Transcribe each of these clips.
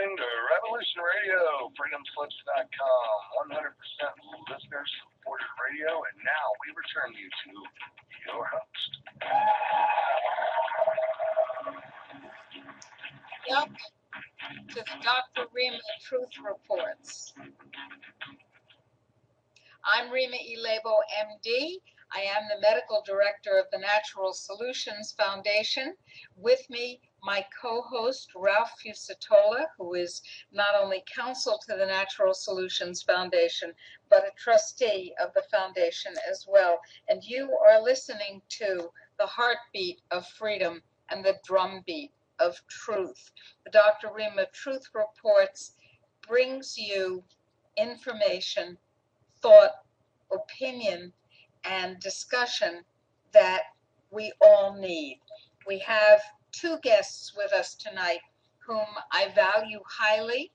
listening to Revolution Radio, freedomslips.com, 100% listener-supported radio, and now we return you to your host. Yep, to the Dr. Rima Truth Reports. I'm Rima Ilebo, MD. I am the Medical Director of the Natural Solutions Foundation. With me, my co-host, Ralph Fusatola, who is not only counsel to the Natural Solutions Foundation, but a trustee of the foundation as well. And you are listening to the heartbeat of freedom and the drumbeat of truth. The Dr. Rima Truth Reports brings you information, thought, opinion, and discussion that we all need. We have two guests with us tonight whom I value highly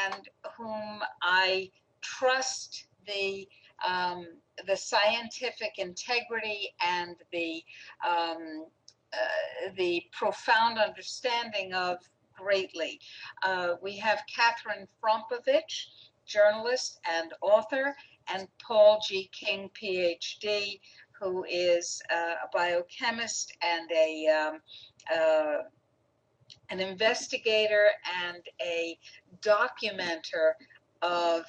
and whom I trust the scientific integrity and the profound understanding of greatly. We have Catherine Frompovich, journalist and author, and Paul G. King, PhD, who is a biochemist and an investigator and a documenter of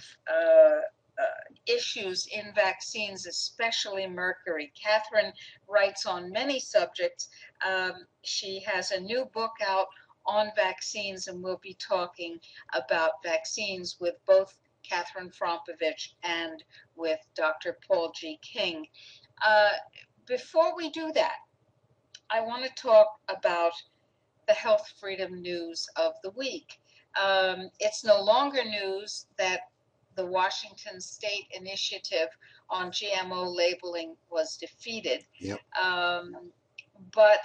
issues in vaccines, especially mercury. Catherine writes on many subjects. She has a new book out on vaccines, and we'll be talking about vaccines with both Catherine Frompovich and with Dr. Paul G. King. Before we do that, I want to talk about the health freedom news of the week. It's no longer news that the Washington State initiative on GMO labeling was defeated. Yep. But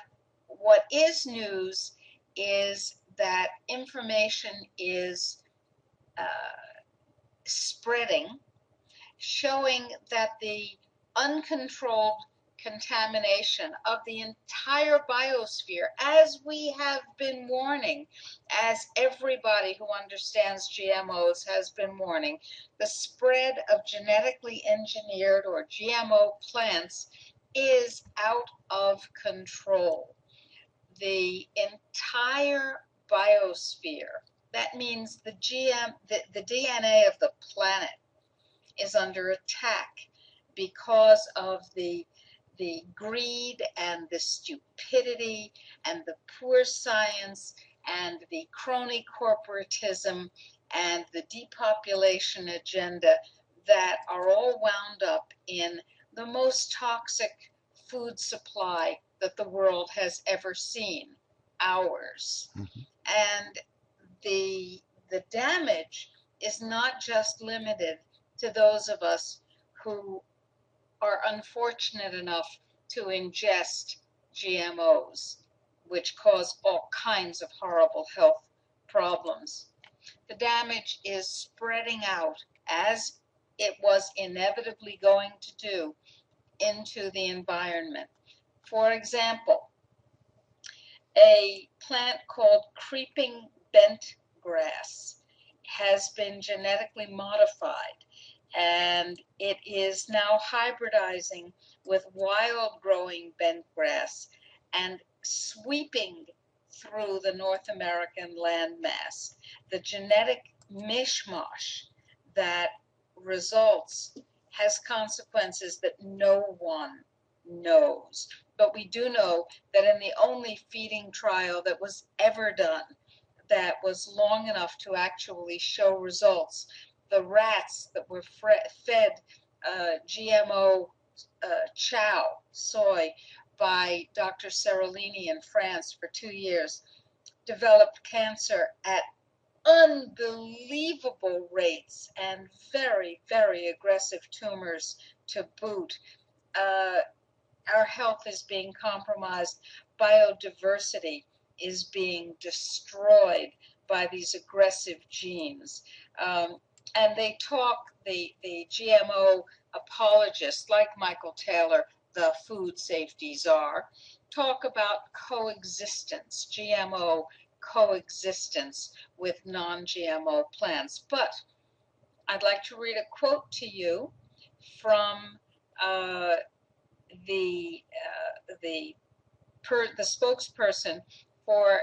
what is news is that information is spreading, showing that the uncontrolled contamination of the entire biosphere, as we have been warning, as everybody who understands GMOs has been warning, the spread of genetically engineered or GMO plants is out of control. The entire biosphere, that means the DNA of the planet, is under attack because of the greed and the stupidity and the poor science and the crony corporatism and the depopulation agenda that are all wound up in the most toxic food supply that the world has ever seen, ours. Mm-hmm. And the damage is not just limited to those of us who are unfortunate enough to ingest GMOs, which cause all kinds of horrible health problems. The damage is spreading out, as it was inevitably going to do, into the environment. For example, a plant called creeping bent grass has been genetically modified, and it is now hybridizing with wild growing bent grass and sweeping through the North American landmass. The genetic mishmash that results has consequences that no one knows. But we do know that in the only feeding trial that was ever done that was long enough to actually show results, the rats that were fed GMO chow, soy, by Dr. Seralini in France for 2 years, developed cancer at unbelievable rates and very, very aggressive tumors to boot. Our health is being compromised. Biodiversity is being destroyed by these aggressive genes. And they talk, the GMO apologists like Michael Taylor, the food safety czar, talk about coexistence, GMO coexistence with non-GMO plants. But I'd like to read a quote to you from the spokesperson for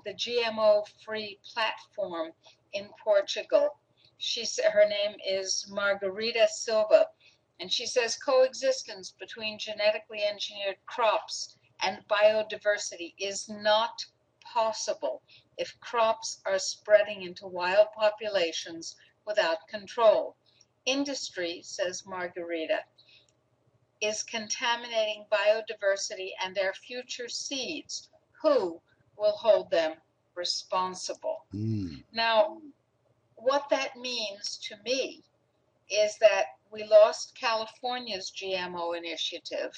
the GMO-free platform in Portugal. Her name is Margarida Silva, and she says coexistence between genetically engineered crops and biodiversity is not possible if crops are spreading into wild populations without control. Industry, says Margarida, is contaminating biodiversity and their future seeds. Who will hold them responsible? Now, what that means to me is that we lost California's GMO initiative.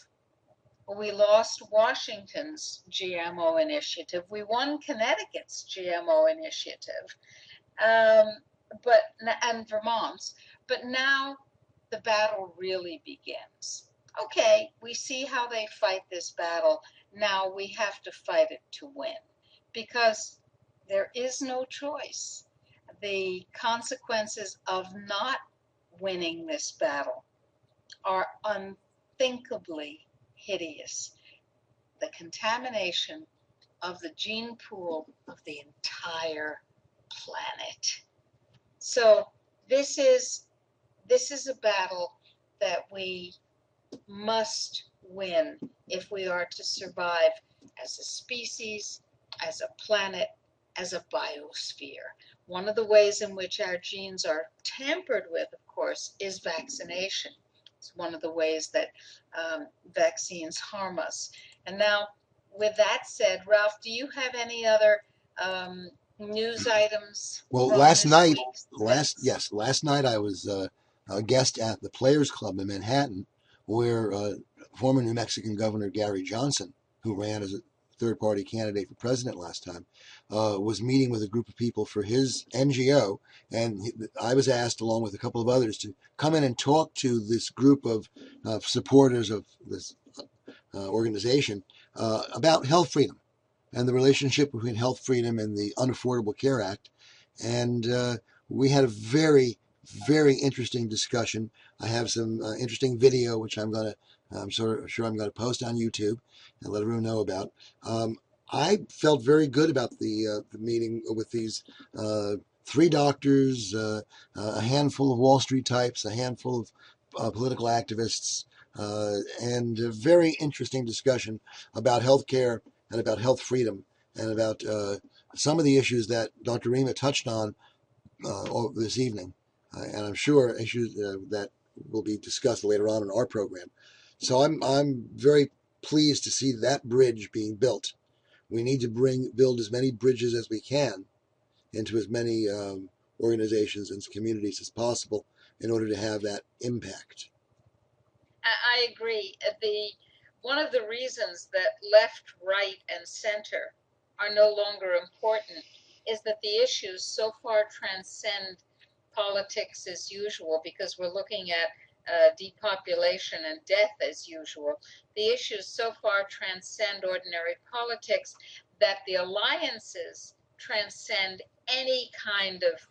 We lost Washington's GMO initiative. We won Connecticut's GMO initiative, and Vermont's. But now the battle really begins. Okay, we see how they fight this battle. Now we have to fight it to win, because there is no choice. The consequences of not winning this battle are unthinkably hideous. The contamination of the gene pool of the entire planet. So this is a battle that we must win if we are to survive as a species, as a planet, as a biosphere. One of the ways in which our genes are tampered with, of course, is vaccination. It's one of the ways that vaccines harm us. And now, with that said, Ralph, do you have any other news items? Well, last night I was a guest at the Players Club in Manhattan, where former New Mexican Governor Gary Johnson, who ran as a third-party candidate for president last time, was meeting with a group of people for his NGO, and I was asked, along with a couple of others, to come in and talk to this group of supporters of this organization about health freedom and the relationship between health freedom and the Unaffordable Care Act. And we had a very, very interesting discussion. I have some interesting video, which I'm going to post on YouTube and let everyone know about. I felt very good about the meeting with these three doctors, a handful of Wall Street types, a handful of political activists, and a very interesting discussion about healthcare and about health freedom and about some of the issues that Dr. Rima touched on this evening. And I'm sure issues that will be discussed later on in our program. So I'm very pleased to see that bridge being built. We need to build as many bridges as we can into as many organizations and communities as possible in order to have that impact. I agree. One of the reasons that left, right, and center are no longer important is that the issues so far transcend politics as usual, because we're looking at depopulation and death as usual. The issues so far transcend ordinary politics that the alliances transcend any kind of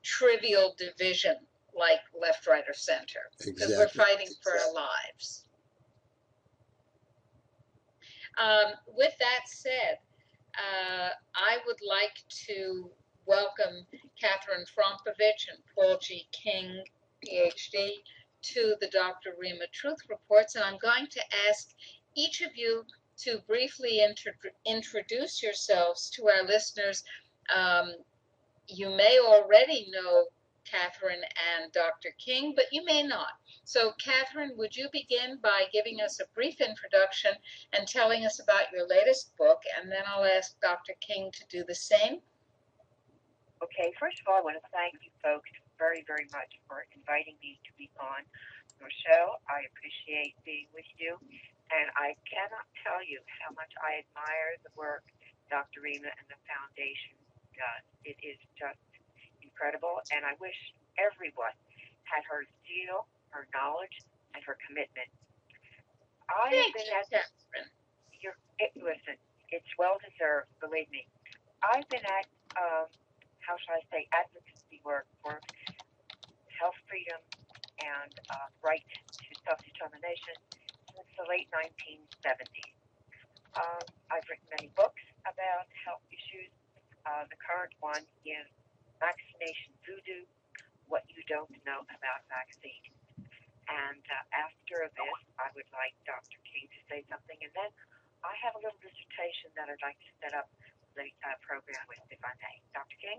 trivial division like left, right, or center. Because we're fighting for our lives. With that said, I would like to welcome Catherine Frompovich and Paul G. King, PhD, to the Dr. Rima Truth Reports, and I'm going to ask each of you to briefly introduce yourselves to our listeners. You may already know Catherine and Dr. King, but you may not. So, Catherine, would you begin by giving us a brief introduction and telling us about your latest book, and then I'll ask Dr. King to do the same. Okay, first of all, I want to thank you folks very, very much for inviting me to be on your show. I appreciate being with you, and I cannot tell you how much I admire the work Dr. Rima and the Foundation does. It is just incredible, and I wish everyone had her zeal, her knowledge, and her commitment. Thank you, Catherine. Listen, it's well deserved. sir, believe me. I've been at, how shall I say, advocacy work for health freedom and right to self-determination since the late 1970s. I've written many books about health issues. The current one is Vaccination Voodoo, What You Don't Know About Vaccines. And after this, I would like Dr. King to say something, and then I have a little dissertation that I'd like to set up the program with, if I may. Dr. King?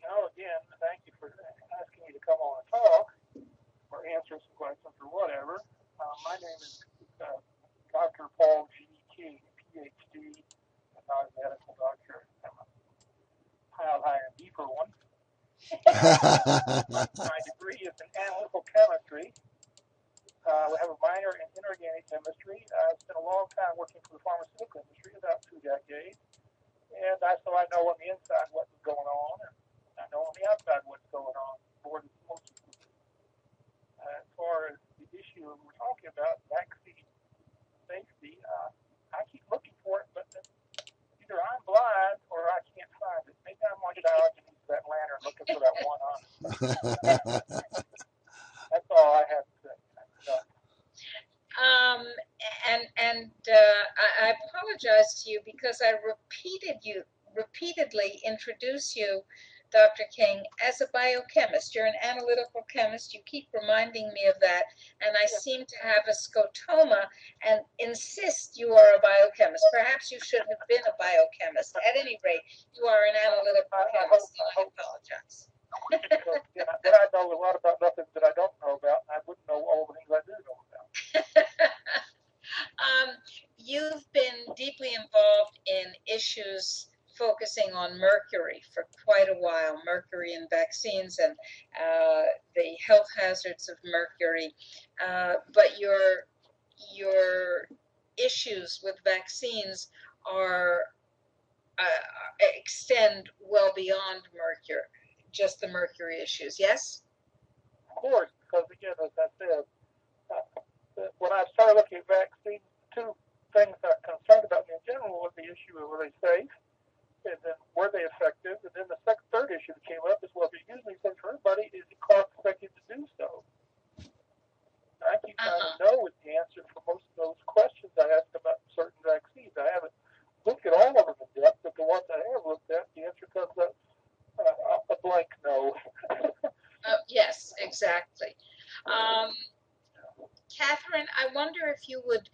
Oh, again, thank you for asking me to come on and talk or answer some questions or whatever. My name is Dr. Paul G. King, PhD, and not a medical doctor. I'm a higher and deeper one. My degree is in analytical chemistry. We have a minor in inorganic chemistry. I've spent a long time working for the pharmaceutical industry, about 2 decades. And so I know on the inside what's going on, and I know on the outside what's going on, more than most people do. As far as the issue we're talking about, vaccine safety, I keep looking for it, but either I'm blind or I can't find it. Maybe I'm like Diogenes, that lantern, looking for that one eye. That's all I have to say. I apologize to you because I repeatedly introduce you, Dr. King, as a biochemist. You're an analytical chemist. You keep reminding me of that, and I seem to have a scotoma and insist you are a biochemist. Perhaps you should have been a biochemist. At any rate, you are an analytical chemist, and I apologize. Then I know a lot about nothing that I don't know about, and I wouldn't know all the things I do know about. You've been deeply involved in issues focusing on mercury for quite a while, mercury in vaccines and the health hazards of mercury. But your issues with vaccines are extend well beyond mercury, just the mercury issues, yes? Of course, because again, as I said, when I started looking at vaccines, 2 things I'm concerned about in general was the issue of were they safe, and then were they effective, and then the third issue that came up is, well, if you're using these things for everybody, is it cost effective to do so? And I keep trying to know what the answer for most of those questions I ask about certain vaccines. I haven't looked at all of them in depth, but the ones I have looked at, the answer comes up a blank no. Yes, exactly. Catherine, I wonder if you would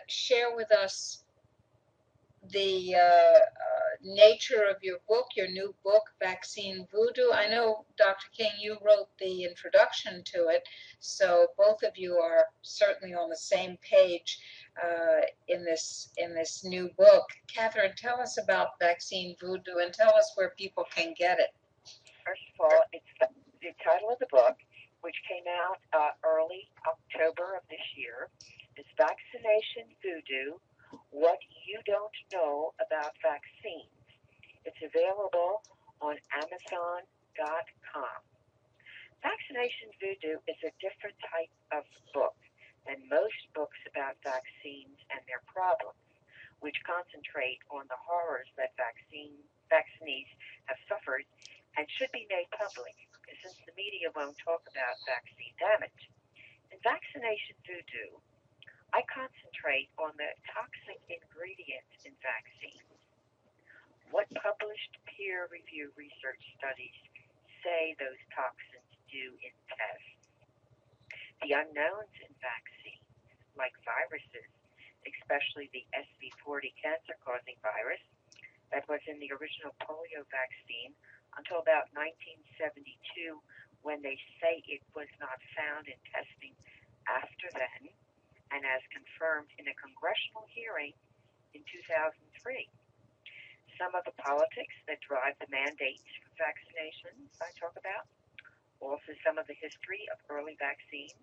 share with us the nature of your book, your new book, Vaccine Voodoo. I know, Dr. King, you wrote the introduction to it, so both of you are certainly on the same page in this new book. Catherine, tell us about Vaccine Voodoo and tell us where people can get it. First of all, it's the title of the book, which came out early October of this year, is Vaccination Voodoo, What You Don't Know About Vaccines. It's available on Amazon.com. Vaccination Voodoo is a different type of book than most books about vaccines and their problems, which concentrate on the horrors that vaccinees have suffered and should be made public, since the media won't talk about vaccine damage. In Vaccination Voodoo, I concentrate on the toxic ingredients in vaccines. What published peer-reviewed research studies say those toxins do in tests? The unknowns in vaccines, like viruses, especially the SV40 cancer-causing virus that was in the original polio vaccine until about 1972, when they say it was not found in testing after then, and as confirmed in a congressional hearing in 2003. Some of the politics that drive the mandates for vaccinations I talk about, also some of the history of early vaccines,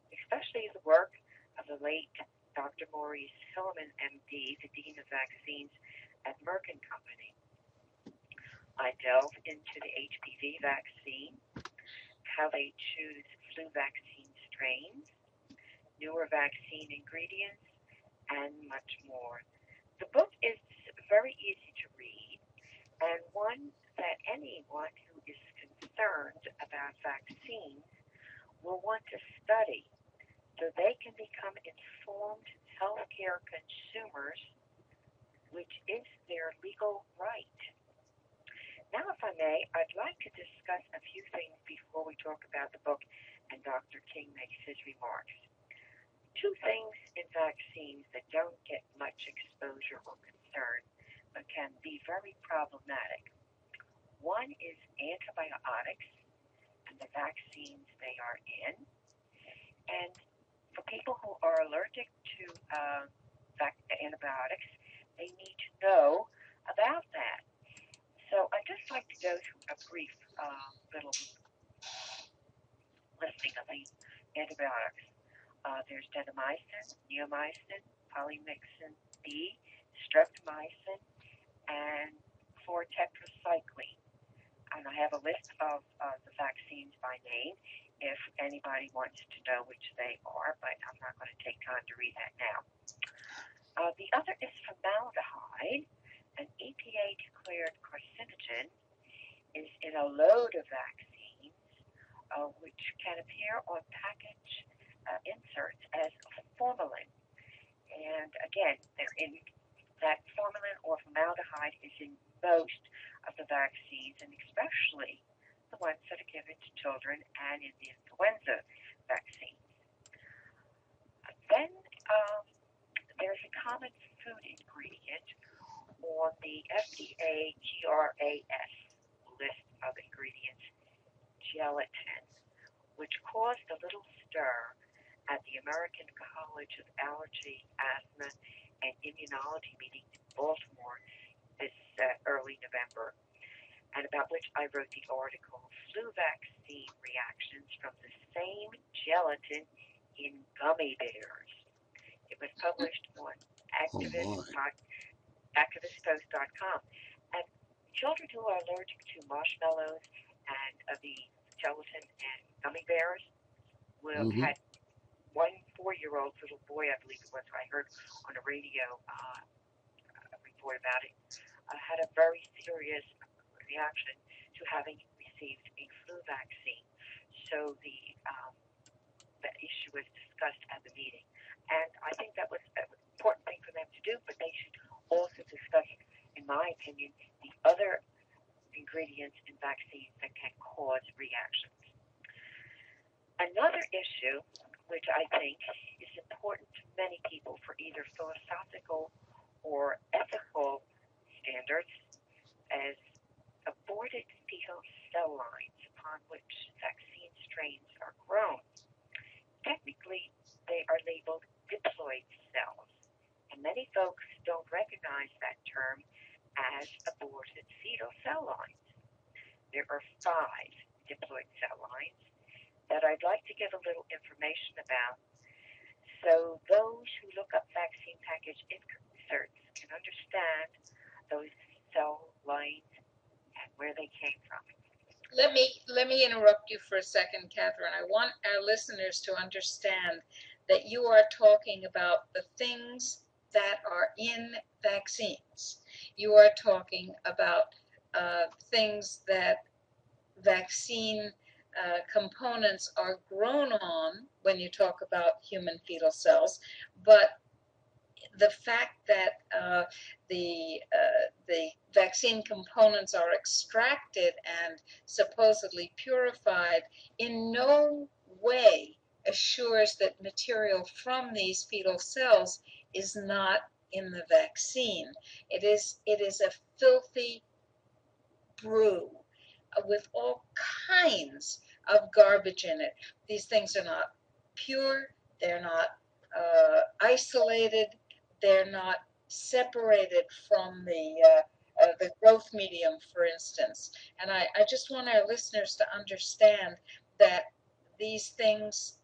especially the work of the late Dr. Maurice Hilleman, MD, the Dean of Vaccines at Merck & Company. I delve into the HPV vaccine, how they choose flu vaccine strains, newer vaccine ingredients, and much more. The book is very easy to read and one that anyone who is concerned about vaccines will want to study so they can become informed healthcare consumers, which is their legal right. Now, if I may, I'd like to discuss a few things before we talk about the book and Dr. King makes his remarks. Two things in vaccines that don't get much exposure or concern, but can be very problematic. One is antibiotics and the vaccines they are in. And for people who are allergic to antibiotics, they need to know about that. So I'd just like to go through a brief little listing of the antibiotics. There's gentamicin, neomycin, polymyxin B, streptomycin, and 4-tetracycline. And I have a list of the vaccines by name if anybody wants to know which they are, but I'm not going to take time to read that now. The other is formaldehyde, an EPA-declared carcinogen, is in a load of vaccines, which can appear on package inserts as formalin. And again, they're in that formalin or formaldehyde is in most of the vaccines, and especially the ones that are given to children and in the influenza vaccines. Then there's a common food ingredient on the FDA GRAS list of ingredients, gelatin, which caused a little stir at the American College of Allergy, Asthma, and Immunology meeting in Baltimore this early November, and about which I wrote the article, Flu Vaccine Reactions from the Same Gelatin in Gummy Bears. It was published on activistpost.com. And children who are allergic to marshmallows and the gelatin and gummy bears will had one 4-year-old little boy, I believe it was, I heard on a radio report about it, had a very serious reaction to having received a flu vaccine. So the issue was discussed at the meeting. And I think that was an important thing for them to do, but they should also discuss, in my opinion, the other ingredients in vaccines that can cause reactions. Another issue, which I think is important to many people for either philosophical or ethical standards, as aborted fetal cell lines upon which vaccine strains are grown. Technically, they are labeled diploid cells, and many folks don't recognize that term as aborted fetal cell lines. There are 5 diploid cell lines that I'd like to give a little information about so those who look up vaccine package inserts can understand those cell lines and where they came from. Let me interrupt you for a second, Catherine. I want our listeners to understand that you are talking about the things that are in vaccines. You are talking about things that vaccine components are grown on when you talk about human fetal cells, but the fact that the vaccine components are extracted and supposedly purified in no way assures that material from these fetal cells is not in the vaccine. It is a filthy brew with all kinds of garbage in it. These things are not pure, they're not isolated, they're not separated from the growth medium, for instance. And I just want our listeners to understand that these things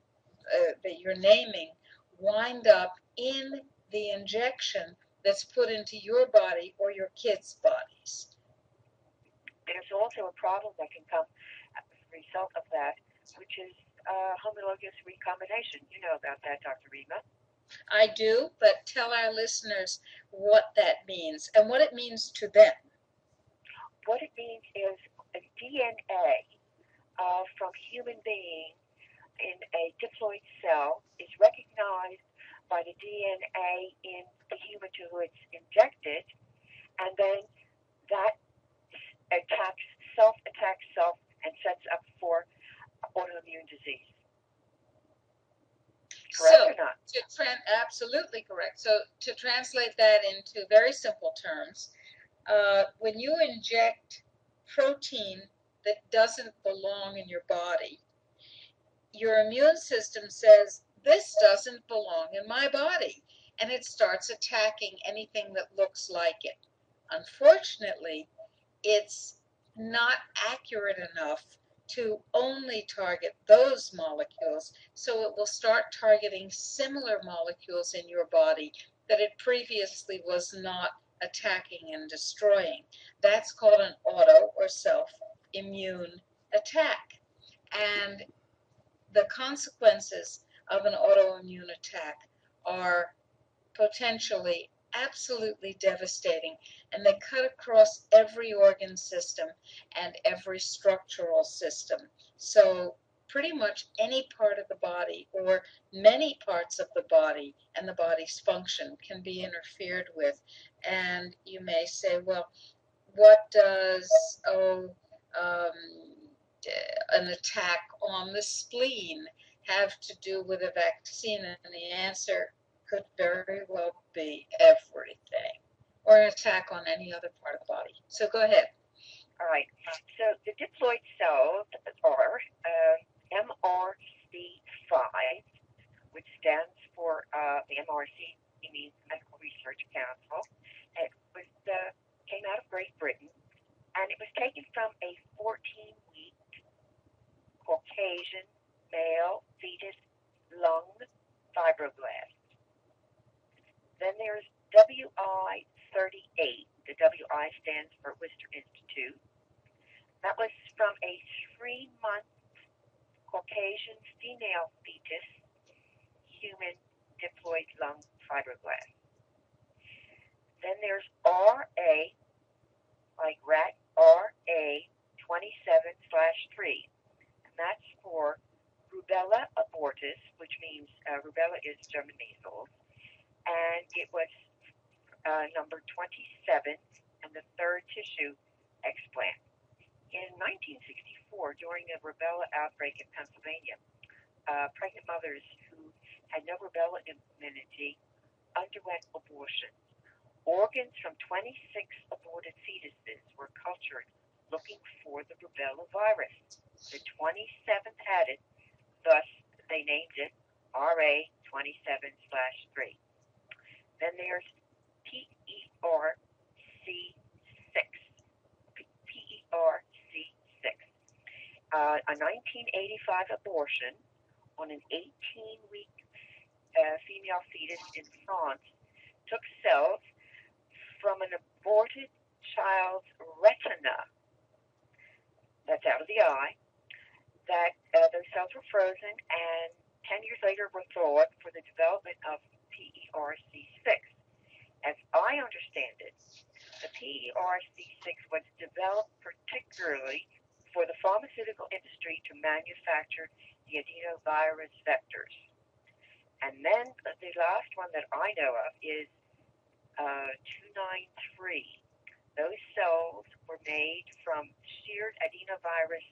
that you're naming wind up in the injection that's put into your body or your kids' bodies. There's also a problem that can come as a result of that, which is homologous recombination. You know about that, Dr. Rima. I do, but tell our listeners what that means and what it means to them. What it means is a DNA from human being in a diploid cell is recognized by the DNA in the human to who it's injected, and then that attacks self, and sets up for autoimmune disease. Correct or not? Absolutely correct. So to translate that into very simple terms, when you inject protein that doesn't belong in your body, your immune system says, this doesn't belong in my body, and it starts attacking anything that looks like it. Unfortunately, it's not accurate enough to only target those molecules, so it will start targeting similar molecules in your body that it previously was not attacking and destroying. That's called an auto or self-immune attack. And the consequences of an autoimmune attack are potentially absolutely devastating, and they cut across every organ system and every structural system. So pretty much any part of the body or many parts of the body and the body's function can be interfered with. And you may say, well, what does an attack on the spleen have to do with a vaccine? And the answer could very well be everything, or an attack on any other part of the body. So go ahead. All right. So the diploid cells are MRC5, which stands for the MRC means Medical Research Council. It was came out of Great Britain, and it was taken from a 14-week Caucasian male fetus lung fibroblast. Then there's WI38. The WI stands for Worcester Institute. That was from a 3-month Caucasian female fetus human diploid lung fibroblast. Then there's RA, like rat, RA27/3. And that's for rubella abortus, which means rubella is German measles. And it was number 27 and the third tissue explant. In 1964, during a rubella outbreak in Pennsylvania, pregnant mothers who had no rubella immunity underwent abortion. Organs from 26 aborted fetuses were cultured looking for the rubella virus. The 27th had it, thus they named it RA27/3. Then there's PERC6. A 1985 abortion on an 18-week female fetus in France took cells from an aborted child's retina, that's out of the eye, that those cells were frozen and 10 years later were thawed for the development of PERC6. As I understand it, the PERC6 was developed particularly for the pharmaceutical industry to manufacture the adenovirus vectors. And then the last one that I know of is 293. Those cells were made from sheared adenovirus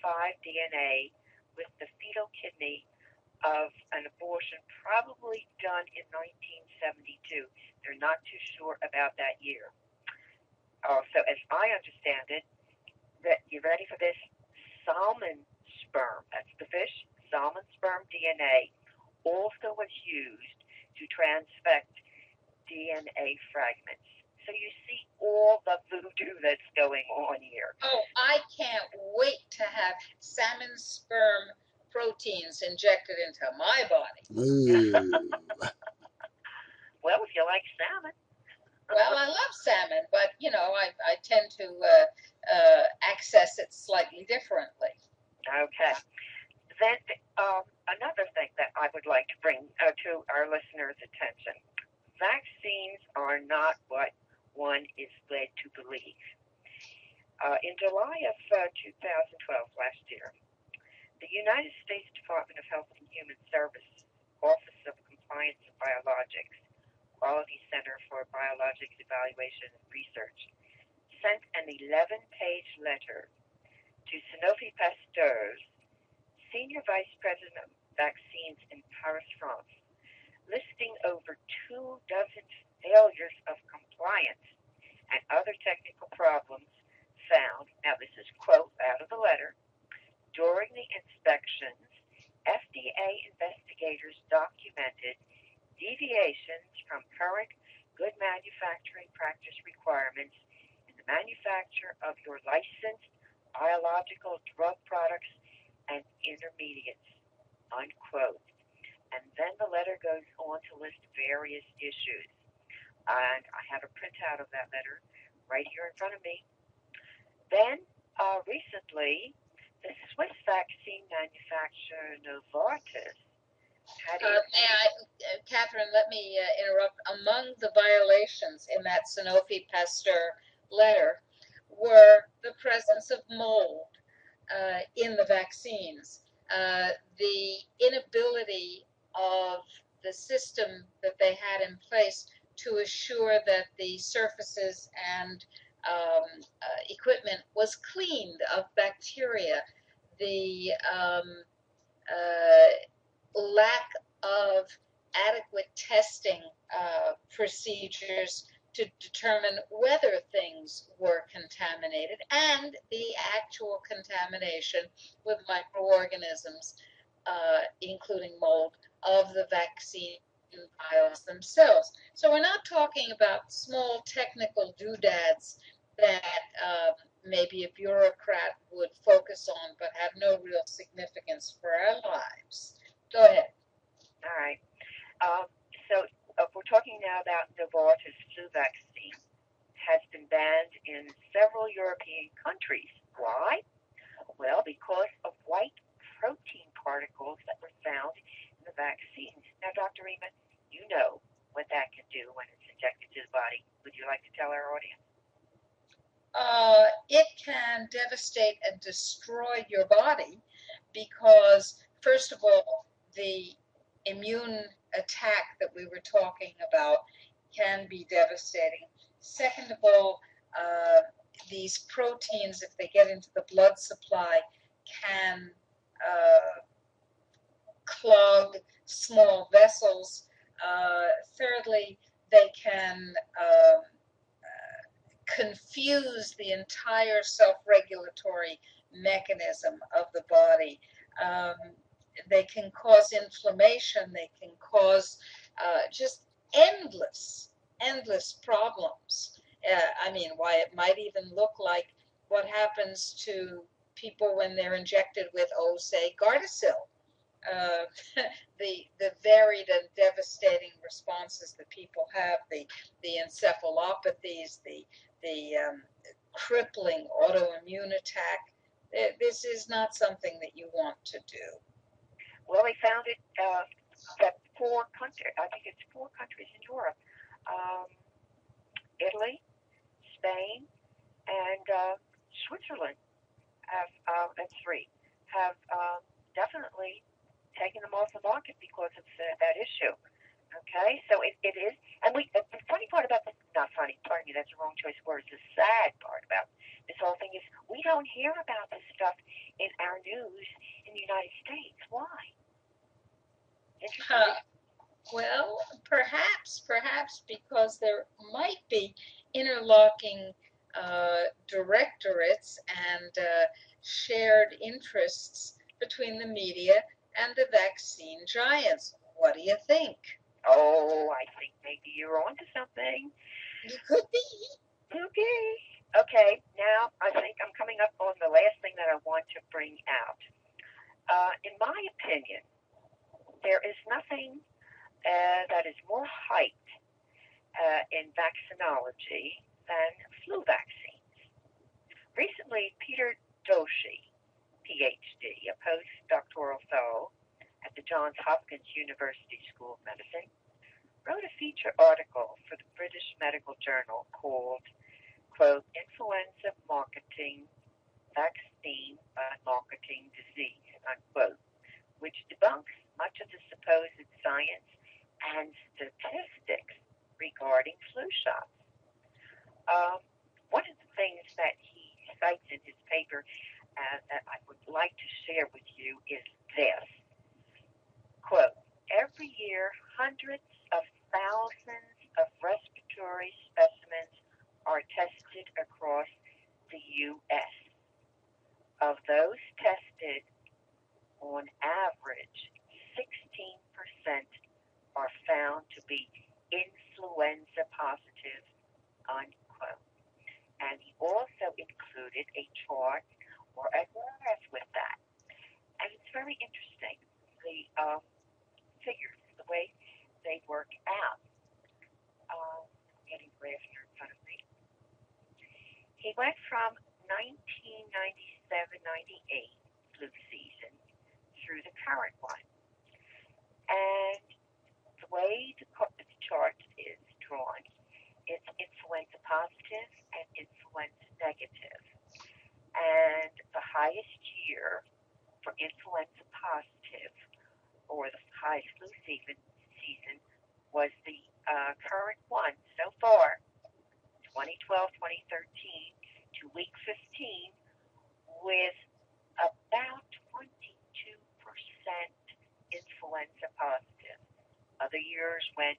5 DNA with the fetal kidney of an abortion probably done in 1972. They're not too sure about that year. So as I understand it, that you ready for this? Salmon sperm, that's the fish, salmon sperm DNA also was used to transfect DNA fragments. So you see all the voodoo that's going on here. Oh, I can't wait to have salmon sperm proteins injected into my body. Well, if you like salmon. Well, I love salmon, but, you know, I tend to access it slightly differently. Okay. Then another thing that I would like to bring to our listeners' attention: vaccines are not what one is led to believe. In July of 2012, last year, the United States Department of Health and Human Services, Office of Compliance and Biologics, Quality Center for Biologics Evaluation and Research, sent an 11-page letter to Sanofi Pasteur's Senior Vice President of Vaccines in Paris, France, listing over 24 failures of compliance and other technical problems found, now this is quote out of the letter, during the inspections. FDA investigators documented deviations from current good manufacturing practice requirements in the manufacture of your licensed biological drug products and intermediates, unquote. And then the letter goes on to list various issues. And I have a printout of that letter right here in front of me. Then, recently, the Swiss vaccine manufacturer Novartis had Catherine, let me interrupt. Among the violations in that Sanofi Pasteur letter were the presence of mold in the vaccines, the inability of the system that they had in place to assure that the surfaces and equipment was cleaned of bacteria, the lack of adequate testing procedures to determine whether things were contaminated, and the actual contamination with microorganisms, including mold, of the vaccine vials themselves. So we're not talking about small technical doodads that maybe a bureaucrat would focus on but have no real significance for our lives. Go ahead. All right. So we're talking now about Novartis flu vaccine. Has been banned in several European countries. Why? Well, because of white protein particles that were found in the vaccines. Now, Dr. Rima, you know what that can do when it's injected to the body. Would you like to tell our audience? It can devastate and destroy your body because, first of all, the immune attack that we were talking about can be devastating. Second of all, these proteins, if they get into the blood supply, can clog small vessels. Thirdly, they can confuse the entire self-regulatory mechanism of the body. They can cause inflammation. They can cause just endless problems. I mean, why it might even look like what happens to people when they're injected with, say, Gardasil. The varied and devastating responses that people have, the encephalopathies, the crippling autoimmune attack. This is not something that you want to do. Well, they found it that 4 countries, I think it's 4 countries in Europe, Italy, Spain, and Switzerland have, and 3, have definitely taken them off the market because of that issue. Okay, so it is, and the funny part about this, not funny, pardon me, that's the wrong choice of words, the sad part about this whole thing is we don't hear about this stuff in our news in the United States. Why? Well, perhaps because there might be interlocking directorates and shared interests between the media and the vaccine giants. What do you think? Oh, I think maybe you're onto something. You could be. Okay, now I think I'm coming up on the last thing that I want to bring out. In my opinion, there is nothing that is more hyped in vaccinology than flu vaccines. Recently, Peter Doshi PhD, a postdoctoral fellow at the Johns Hopkins University School of Medicine, wrote a feature article for the British Medical Journal called, quote, Influenza Marketing Vaccine by Marketing Disease, unquote, which debunks much of the supposed science and statistics regarding flu shots. One of the things that he cites in his paper that I would like to share with you is this, quote, every year hundreds of thousands of respiratory specimens are tested across the U.S. Of those tested, on average, 16% are found to be influenza positive, unquote. And he also included a chart or a graph with that. And it's very interesting, the figures, the way they work out. Getting graph here in front of me. He went from 1997-98 flu season through the current one. And the way the chart is drawn, it's influenza positive and influenza negative. And the highest year for influenza positive, or the highest flu season was the current one so far, 2012-2013 to week 15, with about 22% influenza positive. Other years went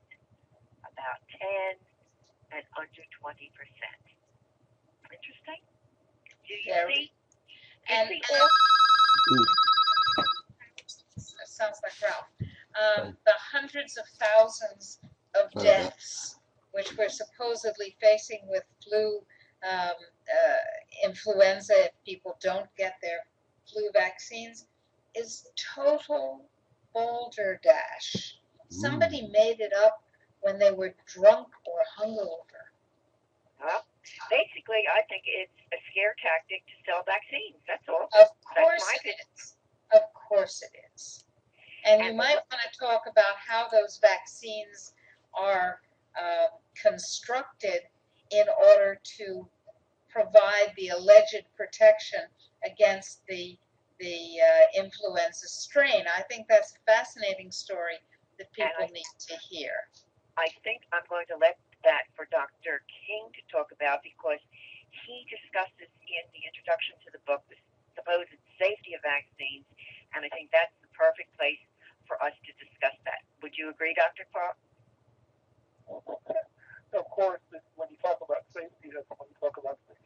about 10 and under 20%. Interesting. Do you see? And that sounds like Ralph. The hundreds of thousands of deaths which we're supposedly facing with flu, influenza, if people don't get their flu vaccines, is total balderdash. Somebody made it up when they were drunk or hungover. Well, basically, I think it's a scare tactic to sell vaccines. That's all. Of course it is. Of course it is. And you might want to talk about how those vaccines are constructed in order to provide the alleged protection against the influenza strain. I think that's a fascinating story that people need to hear. I think I'm going to let that for Dr. King to talk about, because he discusses in the introduction to the book the supposed safety of vaccines, and I think that's the perfect place for us to discuss that. Would you agree, Dr. Clark? Of course, when you talk about safety, that's when you talk about safety.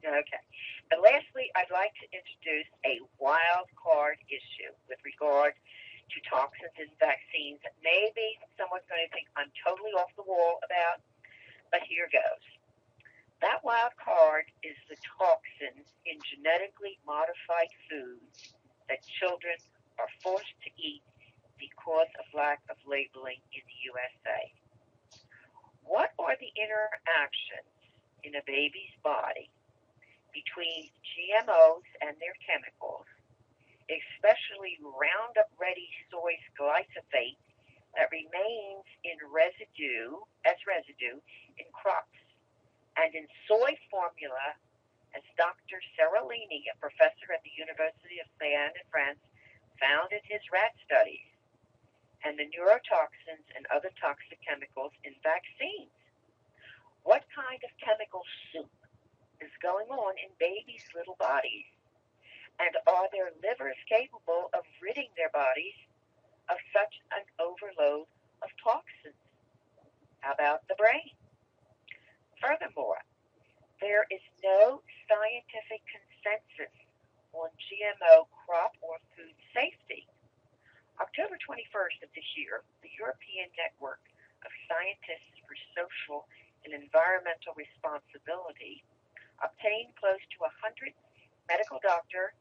Okay. And lastly, I'd like to introduce a wild card issue with regard to toxins in vaccines that maybe someone's going to think I'm totally off the wall about, but here goes. That wild card is the toxins in genetically modified foods that children are forced to eat because of lack of labeling in the USA. What are the interactions in a baby's body between GMOs and their chemicals, especially Roundup-ready soy glyphosate that remains in residue in crops and in soy formula, as Dr. Seralini, a professor at the University of Siena in France, found in his rat studies, and the neurotoxins and other toxic chemicals in vaccines? What kind of chemical soup is going on in babies' little bodies? And are their livers capable of ridding their bodies of such an overload of toxins? How about the brain? Furthermore, there is no scientific consensus on GMO crop or food safety. October 21st of this year, the European Network of Scientists for Social and Environmental Responsibility obtained close to 100 medical doctor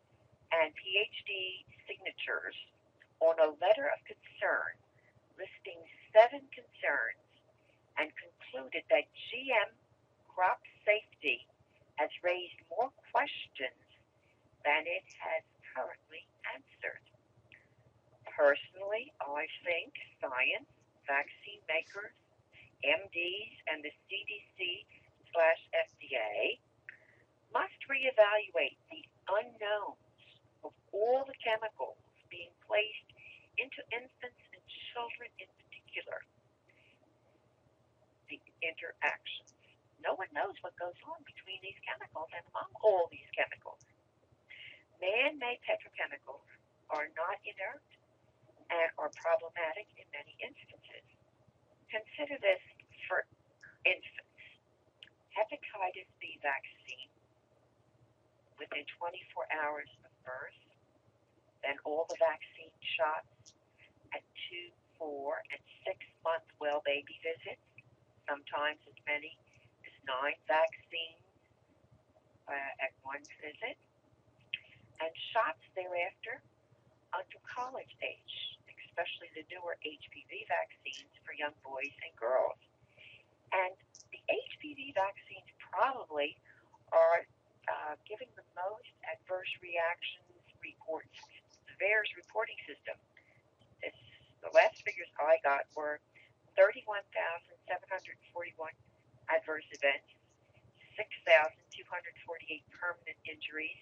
and PhD signatures on a letter of concern listing 7 concerns, and concluded that GM crop safety has raised more questions than it has currently answered. Personally, I think science, vaccine makers, MDs, and the CDC/FDA must reevaluate the unknowns of all the chemicals being placed into infants and children in particular, the interactions. No one knows what goes on between these chemicals and among all these chemicals. Man-made petrochemicals are not inert and are problematic in many instances. Consider this for infants. Hepatitis B vaccine within 24 hours of birth, then all the vaccine shots at 2, 4, and 6-month well baby visits, sometimes as many as 9 vaccines at one visit, and shots thereafter until college age, especially the newer HPV vaccines for young boys and girls. And the HPV vaccines probably are giving the most adverse reactions reports. The VAERS reporting system, the last figures I got were 31,741 adverse events, 6,248 permanent injuries,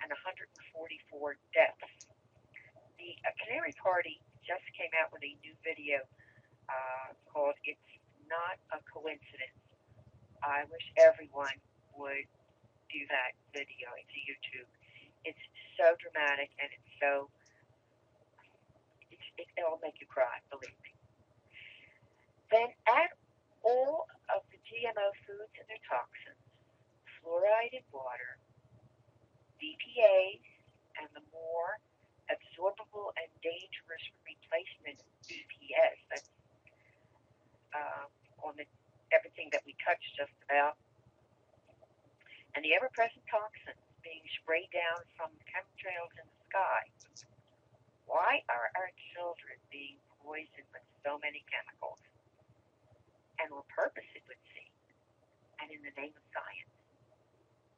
and 144 deaths. The Canary Party just came out with a new video called "It's Not a Coincidence." I wish everyone would do that video. It's a YouTube. It's so dramatic and it'll make you cry, believe me. Then add all of the GMO foods and their toxins, fluoride in water, BPAs, and the more absorbable and dangerous replacement BPS. That's on everything that we touched just about. And the ever-present toxins being sprayed down from chemtrails in the sky. Why are our children being poisoned with so many chemicals? And on purpose, it would seem, and in the name of science.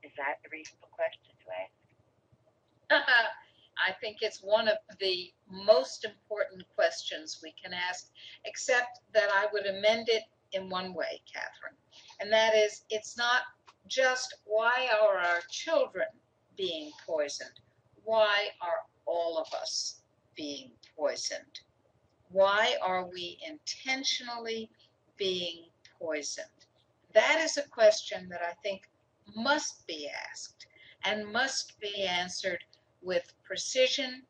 Is that a reasonable question to ask? I think it's one of the most important questions we can ask, except that I would amend it in one way, Catherine. And that is, it's not just why are our children being poisoned? Why are all of us being poisoned? Why are we intentionally being poisoned? That is a question that I think must be asked and must be answered with precision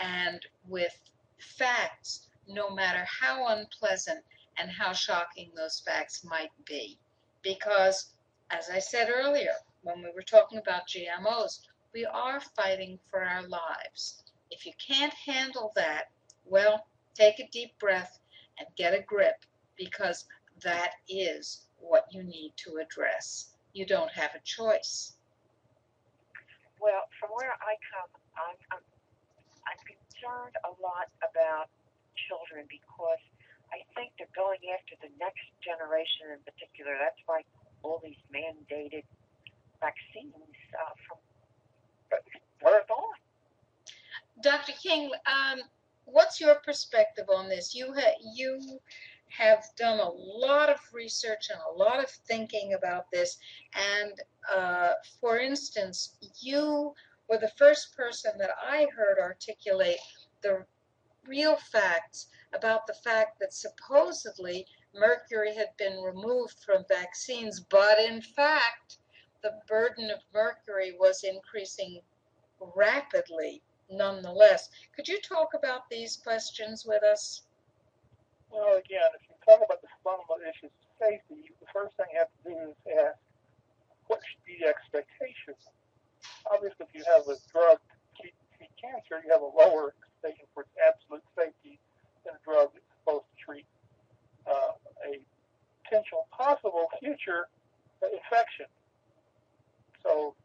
and with facts, no matter how unpleasant and how shocking those facts might be. Because, as I said earlier, when we were talking about GMOs, we are fighting for our lives. If you can't handle that, well, take a deep breath and get a grip, because that is what you need to address. You don't have a choice. Well, from where I come, I'm concerned a lot about children because I think they're going after the next generation in particular. That's why all these mandated vaccines from birth on. Dr. King, what's your perspective on this? You have done a lot of research and a lot of thinking about this. And for instance, you were the first person that I heard articulate the real facts about the fact that supposedly mercury had been removed from vaccines, but in fact, the burden of mercury was increasing rapidly nonetheless. Could you talk about these questions with us? Well, again, if you talk about the fundamental issues of safety, the first thing you have to do is ask, what should be the expectation? Obviously, if you have a drug to treat cancer, you have a lower expectation for its absolute safety than a drug that's supposed to treat a potential possible future infection. So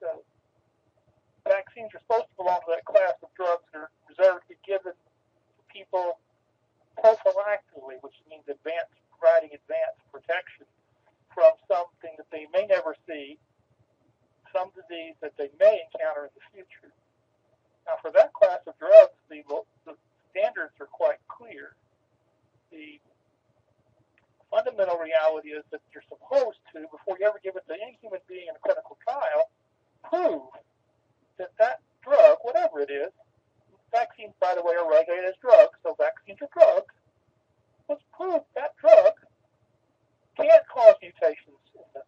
vaccines are supposed to belong to that class of drugs that are reserved to be given to people prophylactically, which means providing advanced protection from something that they may never see, some disease that they may encounter in the future. Now, for that class of drugs, the standards are quite clear. The fundamental reality is that you're supposed to, before you ever give it to any human being in a clinical trial, prove that that drug, whatever it is, vaccines, by the way, are regulated as drugs, so vaccines are drugs, let's prove that drug can't cause mutations in the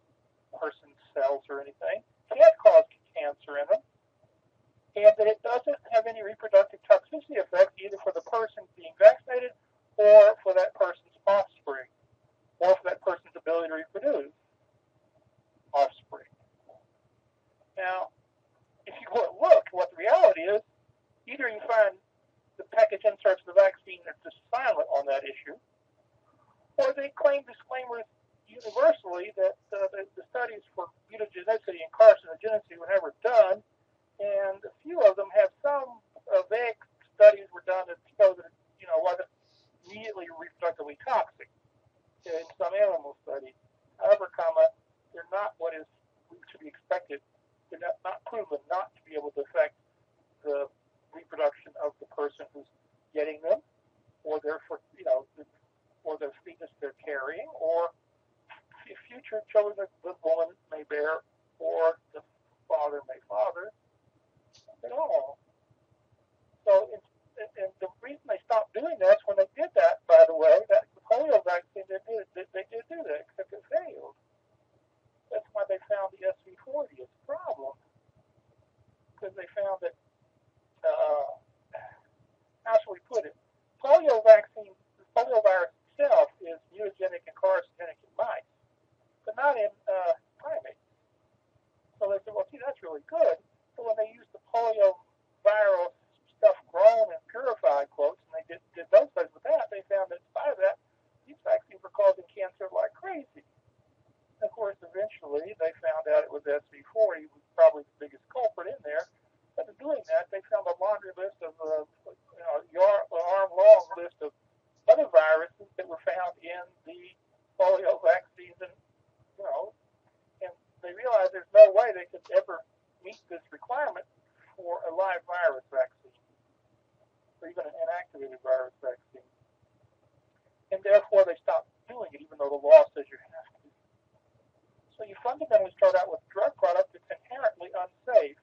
person's cells or anything, can't cause cancer in them, and that it doesn't have any reproductive toxicity effects either for the person being vaccinated or for that person's offspring, or for that person's ability to reproduce offspring. Now, if you look, what the reality is, either you find the package inserts of the vaccine that's just silent on that issue, or they claim disclaimers universally that the studies for mutagenicity and carcinogenicity were never done, and a few of them have some vague studies were done that show that it wasn't immediately reproductively toxic in some animal studies. However, they're not what is to be expected. They're not proven not to be able to affect the reproduction of the person who's getting them, or their or their fetus they're carrying, or future children that the woman may bear, or the father may father at all. So, and the reason they stopped doing that is when they did that, by the way, that the polio vaccine, they did do that, except it failed. That's why they found the SV40 as a problem, because they found that, how shall we put it, polio vaccine, the polio virus itself is mutagenic and carcinogenic in mice, but not in primates. So they said, well, gee, that's really good. So when they used the polio viral stuff grown and purified, quotes, and they did those studies with that, they found that in spite of that, these vaccines were causing cancer like crazy. Of course, eventually they found out it was SV40, was probably the biggest culprit in there. But in doing that, they found a laundry list of, arm-long list of other viruses that were found in the polio vaccines, and and they realized there's no way they could ever meet this requirement for a live virus vaccine, or even an inactivated virus vaccine. And therefore, they stopped doing it, even though the law says you have to. So you fundamentally start out with a drug product that's inherently unsafe,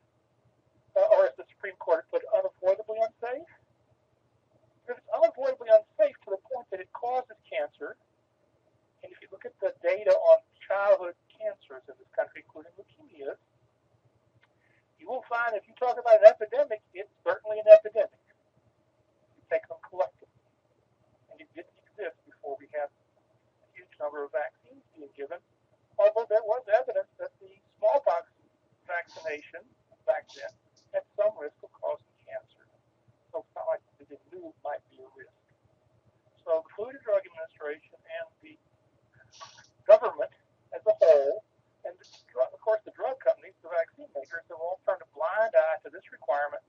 or as the Supreme Court put, unavoidably unsafe. If it's unavoidably unsafe to the point that it causes cancer, and if you look at the data on childhood cancers in this country, including leukemias, you will find if you talk about an epidemic, it's certainly an epidemic. You take them collectively. And it didn't exist before we had a huge number of vaccines being given, although there was evidence that the smallpox vaccination back then had some risk of causing cancer. So it's not like they didn't knew it might be a risk. So the Food and Drug Administration and the government as a whole, and of course the drug companies, the vaccine makers, have all turned a blind eye to this requirement.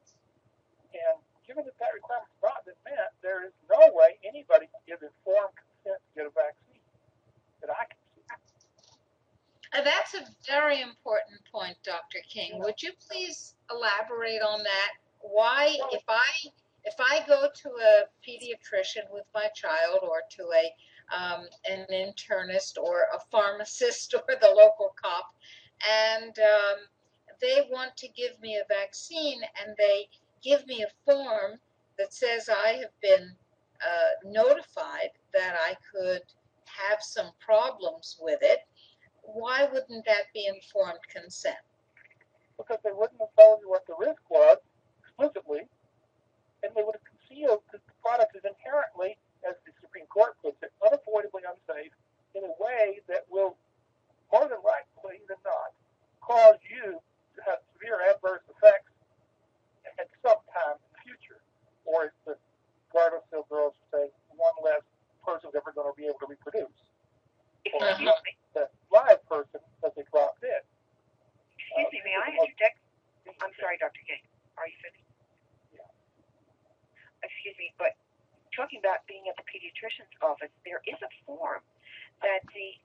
And given that that requirement has not been met, there is no way anybody can give informed consent to get a vaccine that I can see. That's a very important point, Dr. King. Would you please elaborate on that? Why, if I go to a pediatrician with my child, or to an internist or a pharmacist or the local cop, and they want to give me a vaccine, and they give me a form that says I have been notified that I could have some problems with it, why wouldn't that be informed consent? Because they wouldn't have told you what the risk was explicitly, and they would have concealed that the product is inherently, as the Supreme Court puts it, unavoidably unsafe in a way that will, more than likely than not, cause you to have severe adverse effects at some time in the future. Or as the Gardasil girls say, one less person's ever going to be able to reproduce. Excuse me. The live person that they dropped in. Excuse me, may I interject? I'm sorry, Dr. King. Are you finished? Yeah. Excuse me, but talking about being at the pediatrician's office, there is a form that the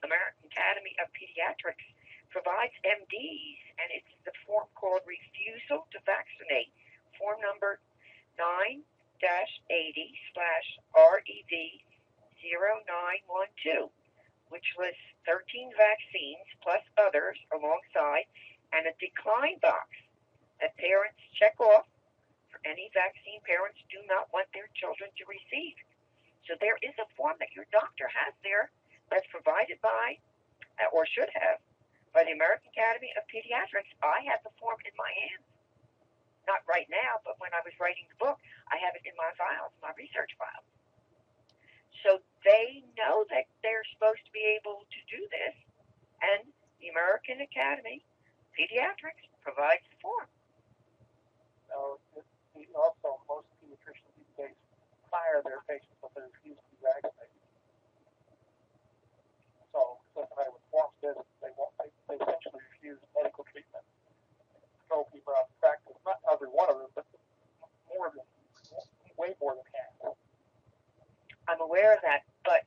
American Academy of Pediatrics provides MDs, and it's the form called Refusal to Vaccinate, form number 9-80/REV0912, which was 13 vaccines plus others alongside, and a decline box that parents check off for any vaccine parents do not want their children to receive. So there is a form that your doctor has there that's provided by, or should have, by the American Academy of Pediatrics. I have the form in my hands. Not right now, but when I was writing the book, I have it in my files, my research files. So they know that they're supposed to be able to do this, and the American Academy of Pediatrics provides the form. Now, also, most pediatricians these days fire their patients if they refuse to be vaccinated. So it doesn't matter what the form says, they essentially refuse medical treatment. Throw people out of practice, not every one of them, but way more than half. I'm aware of that, but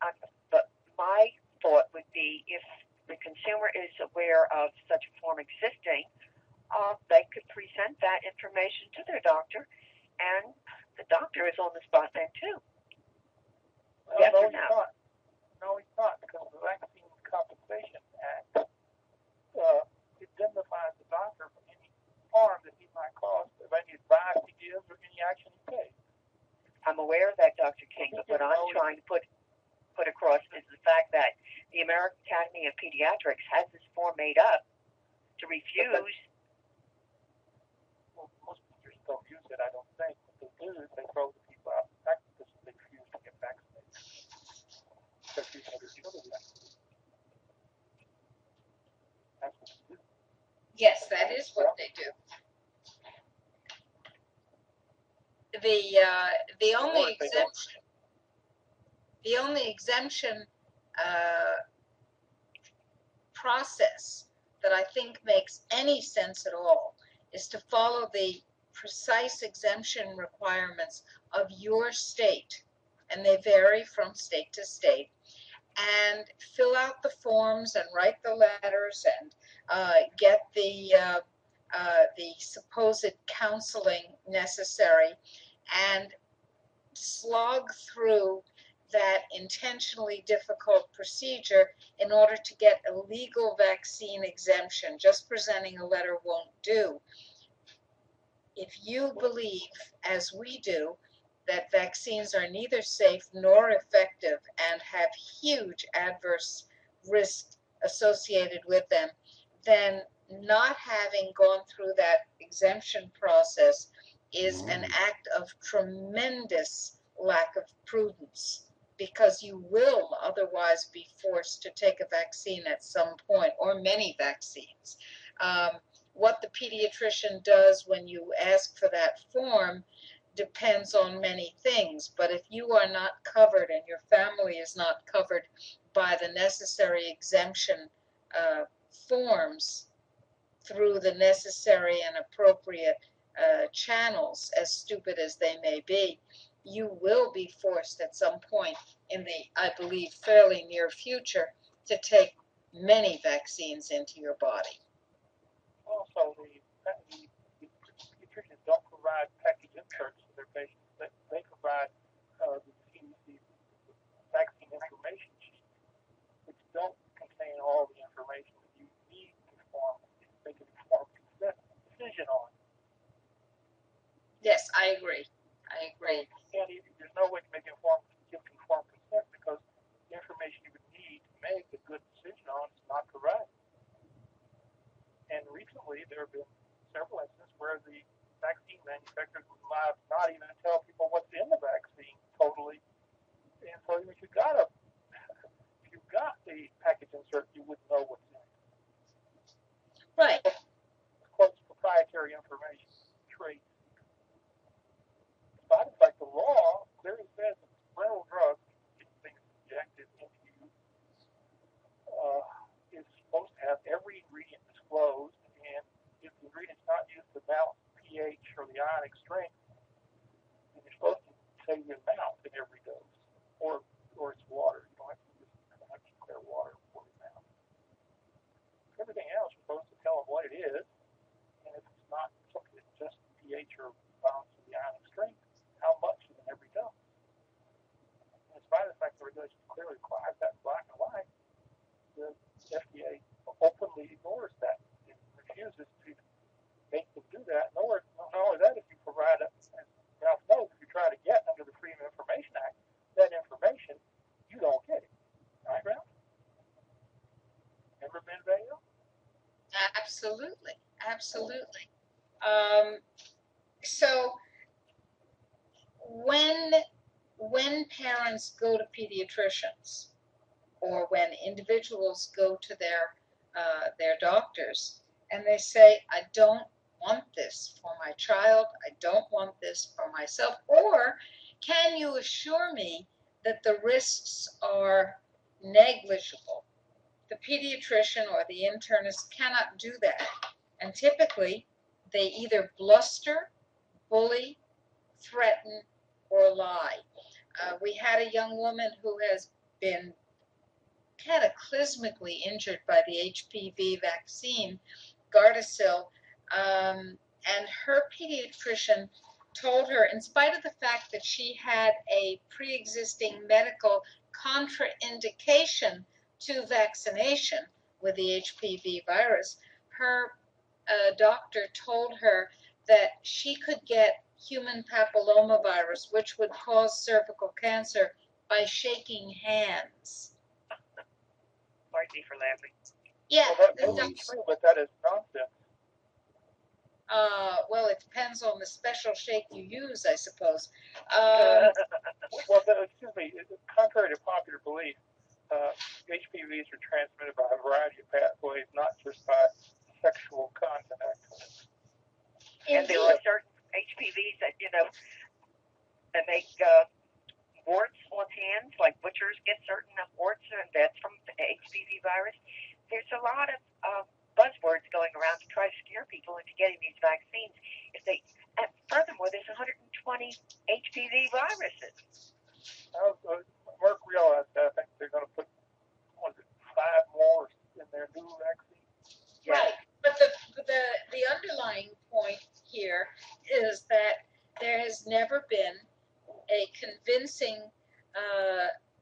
my thought would be if the consumer is aware of such a form existing, they could present that information to their doctor, and the doctor is on the spot then too. Well, Yes no, or he's no? not. No, he's not, because the Vaccine Compensation Act indemnifies the doctor for any harm that he might cause, if any advice he gives or any action he takes. I'm aware of that, Dr. King, but what I'm trying to put across is the fact that the American Academy of Pediatrics has this form made up to refuse. Well, most teachers don't use it, I don't think. What they do is they throw the people out of practice because they refuse to get vaccinated. Especially when they're children vaccinated. That's what they do. Yes, that is what they do. The only exemption process that I think makes any sense at all is to follow the precise exemption requirements of your state, and they vary from state to state, and fill out the forms and write the letters and get the supposed counseling necessary, and slog through that intentionally difficult procedure in order to get a legal vaccine exemption. Just presenting a letter won't do. If you believe, as we do, that vaccines are neither safe nor effective and have huge adverse risks associated with them, then not having gone through that exemption process is an act of tremendous lack of prudence, because you will otherwise be forced to take a vaccine at some point, or many vaccines. What the pediatrician does when you ask for that form depends on many things, but if you are not covered and your family is not covered by the necessary exemption forms through the necessary and appropriate channels, as stupid as they may be, you will be forced at some point in the, I believe, fairly near future to take many vaccines into your body. Also, the pediatricians don't provide package inserts for their patients. They provide the vaccine information sheet, which don't contain all the information that you need to make an informed decision on. Yes, I agree. And there's no way to give informed consent, because the information you would need to make a good decision on is not provided. And recently, there have been several instances where the vaccine manufacturers would not even tell people what's in the vaccine totally. And so if you got the package insert, you wouldn't know what's in it. Right. Of course, proprietary information, trade. Side effect, the law clearly says that parental drugs, things injected into you, is supposed to have every ingredient disclosed, and if the ingredient's not used to balance pH or the ionic strength, then you're supposed to say the amount in every dose, or it's water. You don't have to declare water for the amount. Everything else Absolutely, absolutely. So when parents go to pediatricians, or when individuals go to their doctors and they say, I don't want this for my child, I don't want this for myself, or can you assure me that the risks are negligible? The pediatrician or the internist cannot do that. And typically, they either bluster, bully, threaten, or lie. We had a young woman who has been cataclysmically injured by the HPV vaccine, Gardasil, and her pediatrician told her, in spite of the fact that she had a pre-existing medical contraindication to vaccination with the HPV virus, her doctor told her that she could get human papillomavirus, which would cause cervical cancer, by shaking hands. Pardon me for laughing. Yeah, Well, that's true, but that is nonsense. well, it depends on the special shake you use, I suppose. Well, excuse me, contrary to popular belief, HPVs are transmitted by a variety of pathways, not just by sexual contact. And there are certain HPVs that, that make warts on hands, like butchers get certain warts, and that's from the HPV virus. There's a lot of buzzwords going around to try to scare people into getting these vaccines. And furthermore, there's 120 HPV viruses. Merck realized that. I think they're going to put 5 more in their new vaccine. Right, but the underlying point here is that there has never been a convincing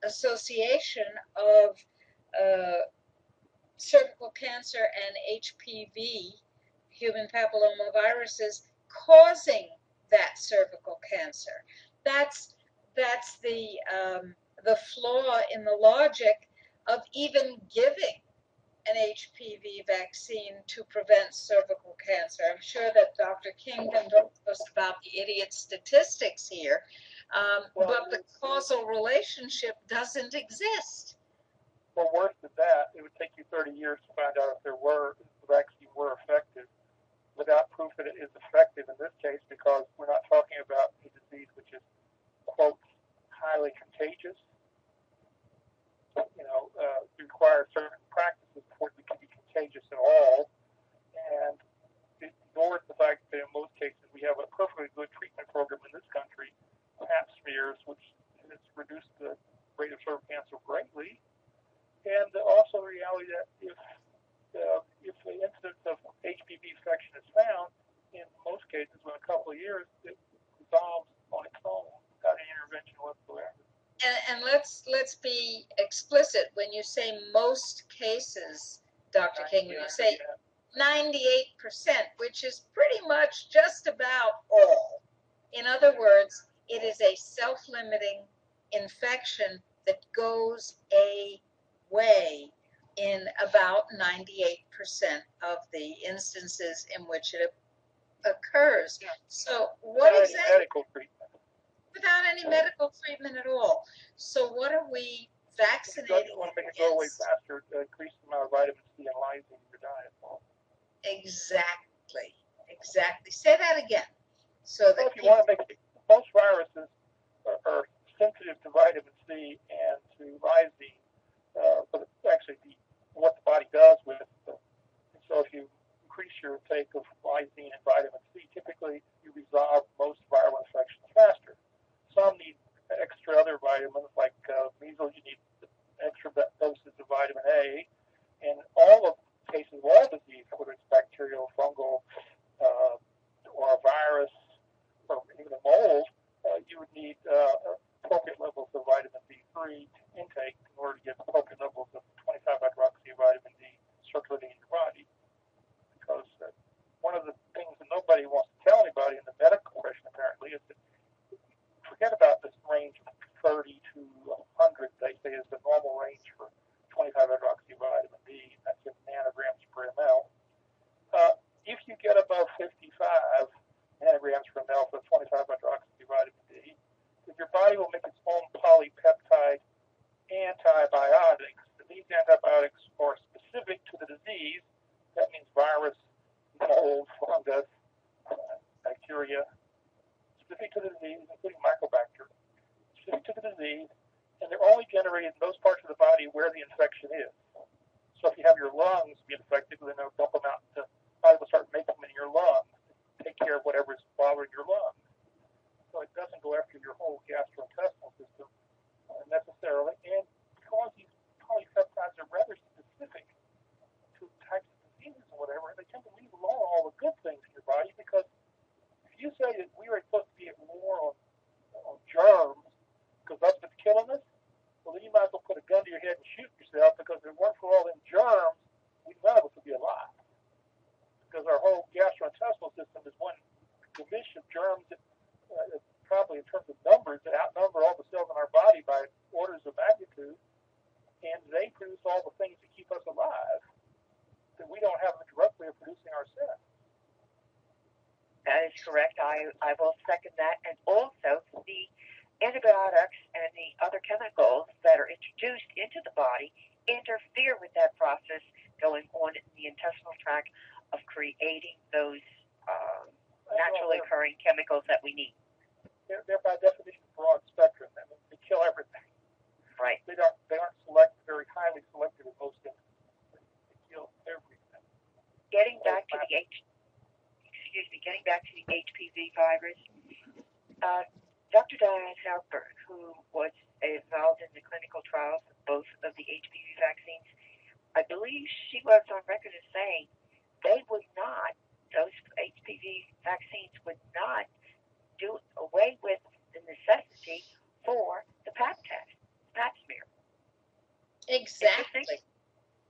association of cervical cancer and HPV, human papillomaviruses, causing that cervical cancer. That's the flaw in the logic of even giving an HPV vaccine to prevent cervical cancer. I'm sure that Dr. King can talk to us about the idiot statistics here, but the causal relationship doesn't exist. Well, worse than that, it would take you 30 years to find out if the vaccine were effective, without proof that it is effective in this case, because we're not talking about a disease which is, quote, highly contagious. It requires certain practices before it can be contagious at all, and it ignores the fact that in most cases we have a perfectly good treatment program in this country, Pap smears, which has reduced the rate of cervical cancer greatly, and also the reality that if the incidence of HPV infection is found, in most cases, within a couple of years, it resolves on its own without any intervention whatsoever. And let's be explicit. When you say most cases, Dr. King, when you say 98%, which is pretty much just about all. In other words, it is a self-limiting infection that goes away in about 98% of the instances in which it occurs. So what exactly? Without any medical treatment at all. So what are we vaccinating against? Want to make it go away faster, increase the amount of vitamin C and lysine in your diet. Exactly. Say that again. So that if you want to make it, most viruses are sensitive to vitamin C and to lysine, but actually what the body does with it. So if you increase your intake of lysine and vitamin C, typically you resolve most viral infections faster. Some need extra other vitamins, like measles, you need extra doses of vitamin A. And all of cases of all disease, whether it's bacterial, fungal, or a virus, or even a mold, you would need appropriate levels of vitamin D3 intake in order to get appropriate levels of 25-hydroxy vitamin D circulating in your body. Because I will second that. And also the antibiotics and the other chemicals that are introduced into the body interfere with that process going on in the intestinal tract of creating those naturally occurring chemicals that we need. They're by definition broad spectrum. I mean, they kill everything. Right. They aren't very highly selective in most instances. They kill everything. Getting back to the HPV virus, Dr. Diane Halpern, who was involved in the clinical trials of both of the HPV vaccines, I believe she was on record as saying those HPV vaccines would not do away with the necessity for the pap test, pap smear. Exactly.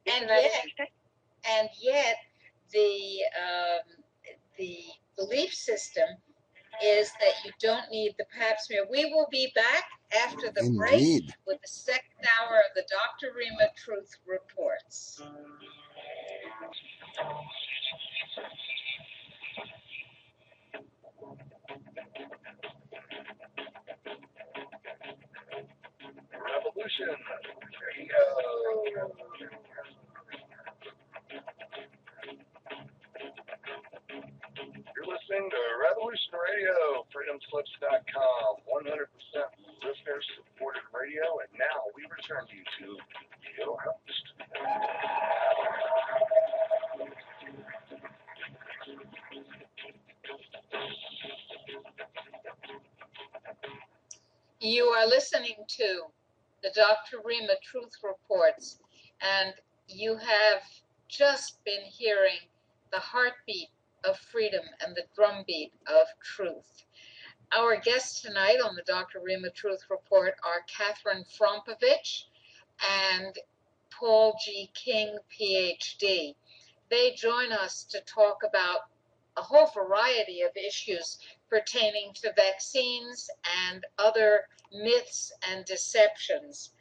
And yet the belief system is that you don't need the pap smear. We will be back after the Indeed. break with the second hour of the Dr. Rima Truth Reports. Revolution Radio. You're listening to Revolution Radio, freedomslips.com, 100% listener-supported radio, and now we return you to your host. You are listening to the Dr. Rima Truth Reports, and you have just been hearing the heartbeat of freedom and the drumbeat of truth. Our guests tonight on the Dr. Rima Truth Report are Catherine Frompovich and Paul G. King, PhD. They join us to talk about a whole variety of issues pertaining to vaccines and other myths and deceptions.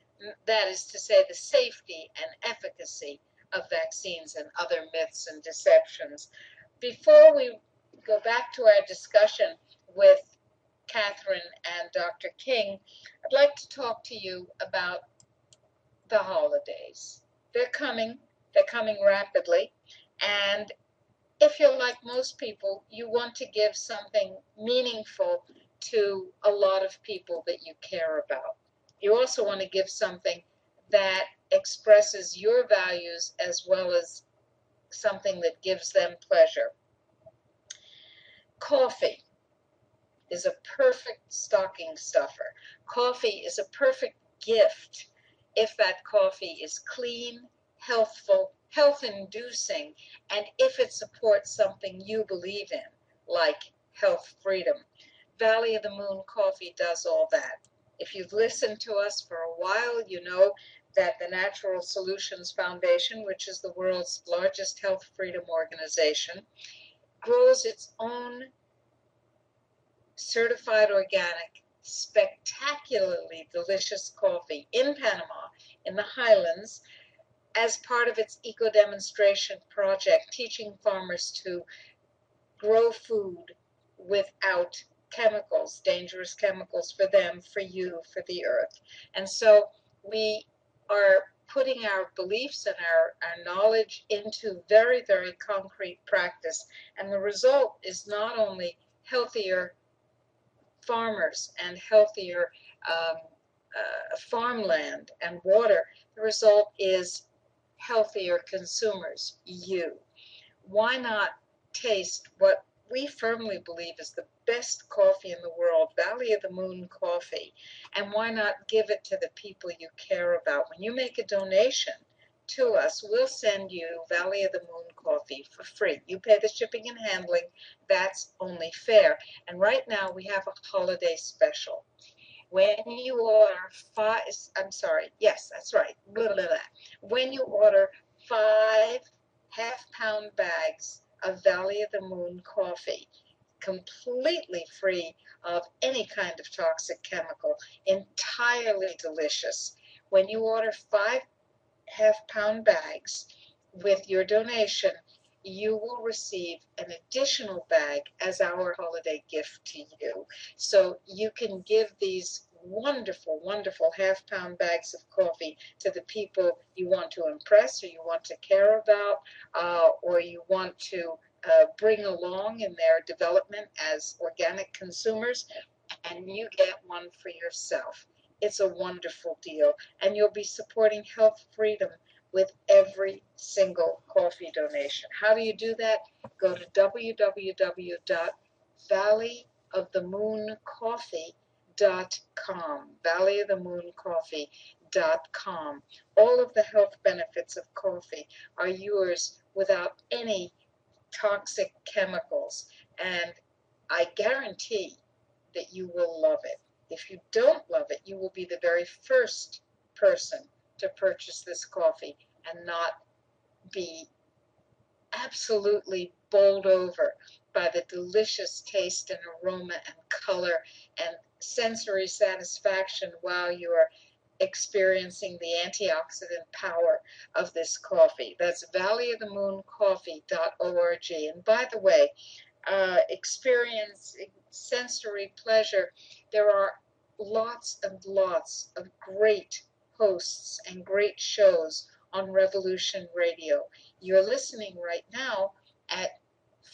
That is to say, the safety and efficacy of vaccines and other myths and deceptions. Before we go back to our discussion with Catherine and Dr. King, I'd like to talk to you about the holidays. They're coming rapidly, and if you're like most people, you want to give something meaningful to a lot of people that you care about. You also want to give something that expresses your values as well as something that gives them pleasure. Coffee is a perfect stocking stuffer. Coffee is a perfect gift if that coffee is clean, healthful, health-inducing, and if it supports something you believe in, like health freedom. Valley of the Moon Coffee does all that. If you've listened to us for a while, you know that the Natural Solutions Foundation, which is the world's largest health freedom organization, grows its own certified organic, spectacularly delicious coffee in Panama, in the highlands, as part of its eco-demonstration project, teaching farmers to grow food without chemicals, dangerous chemicals for them, for you, for the earth. And so we are putting our beliefs and our knowledge into very, very concrete practice. And the result is not only healthier farmers and healthier farmland and water, the result is healthier consumers, you. Why not taste what we firmly believe is the best coffee in the world, Valley of the Moon coffee, and why not give it to the people you care about? When you make a donation to us, we'll send you Valley of the Moon coffee for free. You pay the shipping and handling, that's only fair. And right now we have a holiday special. When you order when you order 5 half-pound bags of Valley of the Moon coffee, completely free of any kind of toxic chemical, entirely delicious. When you order 5 half-pound bags with your donation, you will receive an additional bag as our holiday gift to you. So you can give these wonderful, wonderful half-pound bags of coffee to the people you want to impress or you want to care about, or you want to bring along in their development as organic consumers, and you get one for yourself. It's a wonderful deal, and you'll be supporting health freedom with every single coffee donation. How do you do that? Go to www.valleyofthemooncoffee.com, valleyofthemooncoffee.com. All of the health benefits of coffee are yours without any toxic chemicals, and I guarantee that you will love it. If you don't love it, you will be the very first person to purchase this coffee and not be absolutely bowled over by the delicious taste and aroma and color and sensory satisfaction while you are experiencing the antioxidant power of this coffee. That's valleyofthemooncoffee.org. And by the way, experience sensory pleasure. There are lots and lots of great hosts and great shows on Revolution Radio. You're listening right now at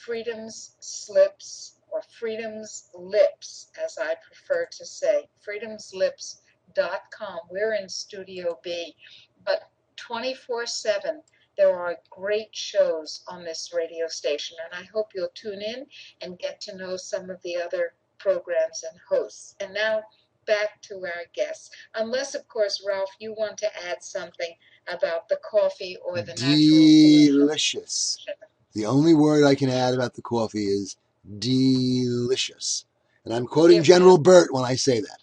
Freedom's Slips, or Freedom's Lips, as I prefer to say, freedomslips.com. We're in Studio B, but 24/7 there are great shows on this radio station, and I hope you'll tune in and get to know some of the other programs and hosts. And now back to our guests. Unless, of course, Ralph, you want to add something about the coffee or the natural Delicious. The only word I can add about the coffee is delicious. And I'm quoting General Burt when I say that.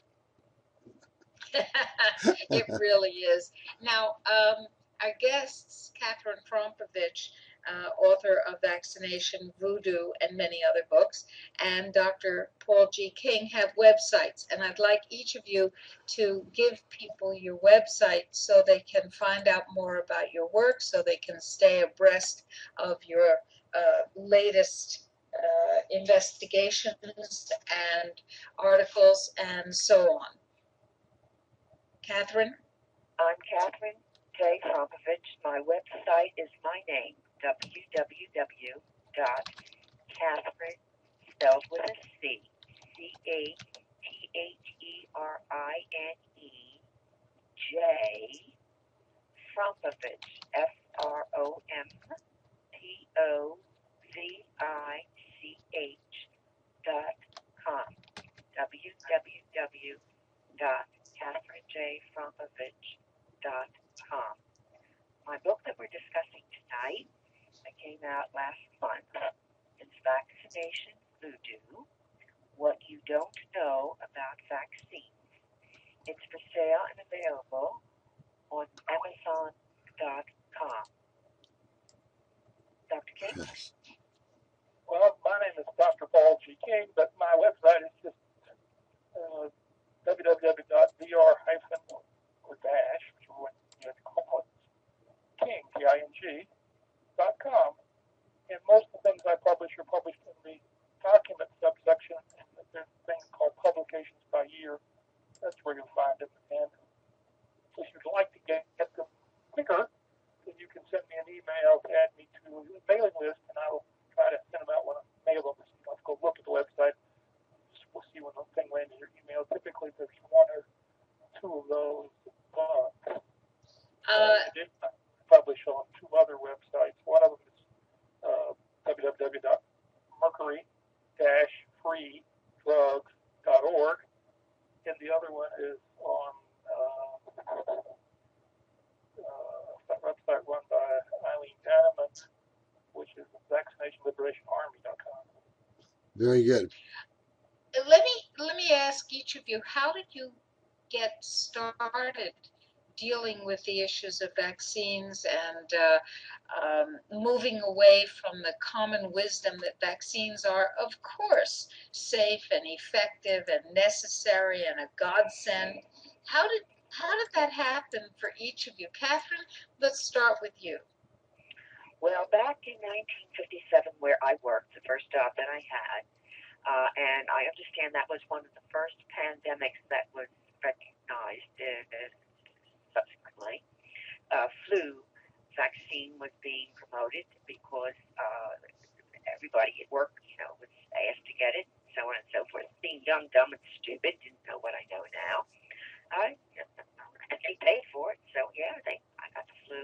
It really is. Now, our guests, Catherine Frompovich, author of Vaccination Voodoo and many other books, and Dr. Paul G. King have websites. And I'd like each of you to give people your website so they can find out more about your work, so they can stay abreast of your latest investigations and articles and so on. Catherine? I'm Catherine J. Frompovich. My website is my name, www.Catherine, spelled with a C, Catherine, Frompovich, Frompovich.com, www.CatherineJFrompovich.com. My book that we're discussing tonight that came out last month is Vaccination Voodoo, What You Don't Know About Vaccines. It's for sale and available on Amazon.com. Dr. King? Yes. Well, my name is Dr. Paul G. King, but my website is just www.king.com. And most of the things I publish are published in the document subsection, and there's a thing called publications by year. That's where you'll find it. And if you'd like to get them quicker, then you can send me an email to add me to the mailing list, and I will try to send them out when I mail them. So you don't have to go look at the website. We'll see when the thing lands in your email. Typically, there's one or two of those. I did publish on two other websites. One of them is www.mercury-freedrugs.org, and the other one is on a website run by Eileen Danneman, which is vaccinationliberationarmy.com. Very good. Let me ask each of you, how did you get started dealing with the issues of vaccines and moving away from the common wisdom that vaccines are, of course, safe and effective and necessary and a godsend? How did that happen for each of you? Catherine, let's start with you. Well, back in 1957, where I worked, the first job that I had, and I understand that was one of the first pandemics that was recognized subsequently. Flu vaccine was being promoted because everybody at work, was asked to get it, so on and so forth. Being young, dumb, and stupid, didn't know what I know now. They paid for it, so yeah, I got the flu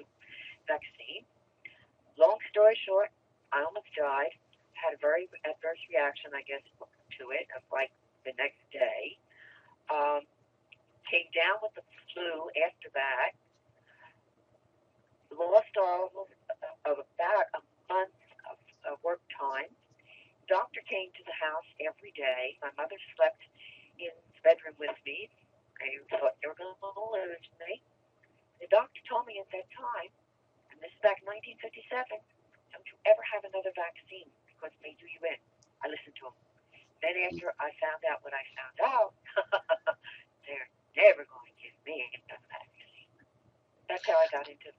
vaccine. Long story short, I almost died. Had a very adverse reaction, I guess, to it, of like the next day. Came down with the flu after that. Lost all of about a month of work time. Doctor came to the house every day. My mother slept in the bedroom with me. They thought they were going to lose me. The doctor told me at that time, and this is back in 1957, don't you ever have another vaccine because it may do you in. I listened to him. Then after I found out what I found out, they're never going to give me another vaccine. That's how I got into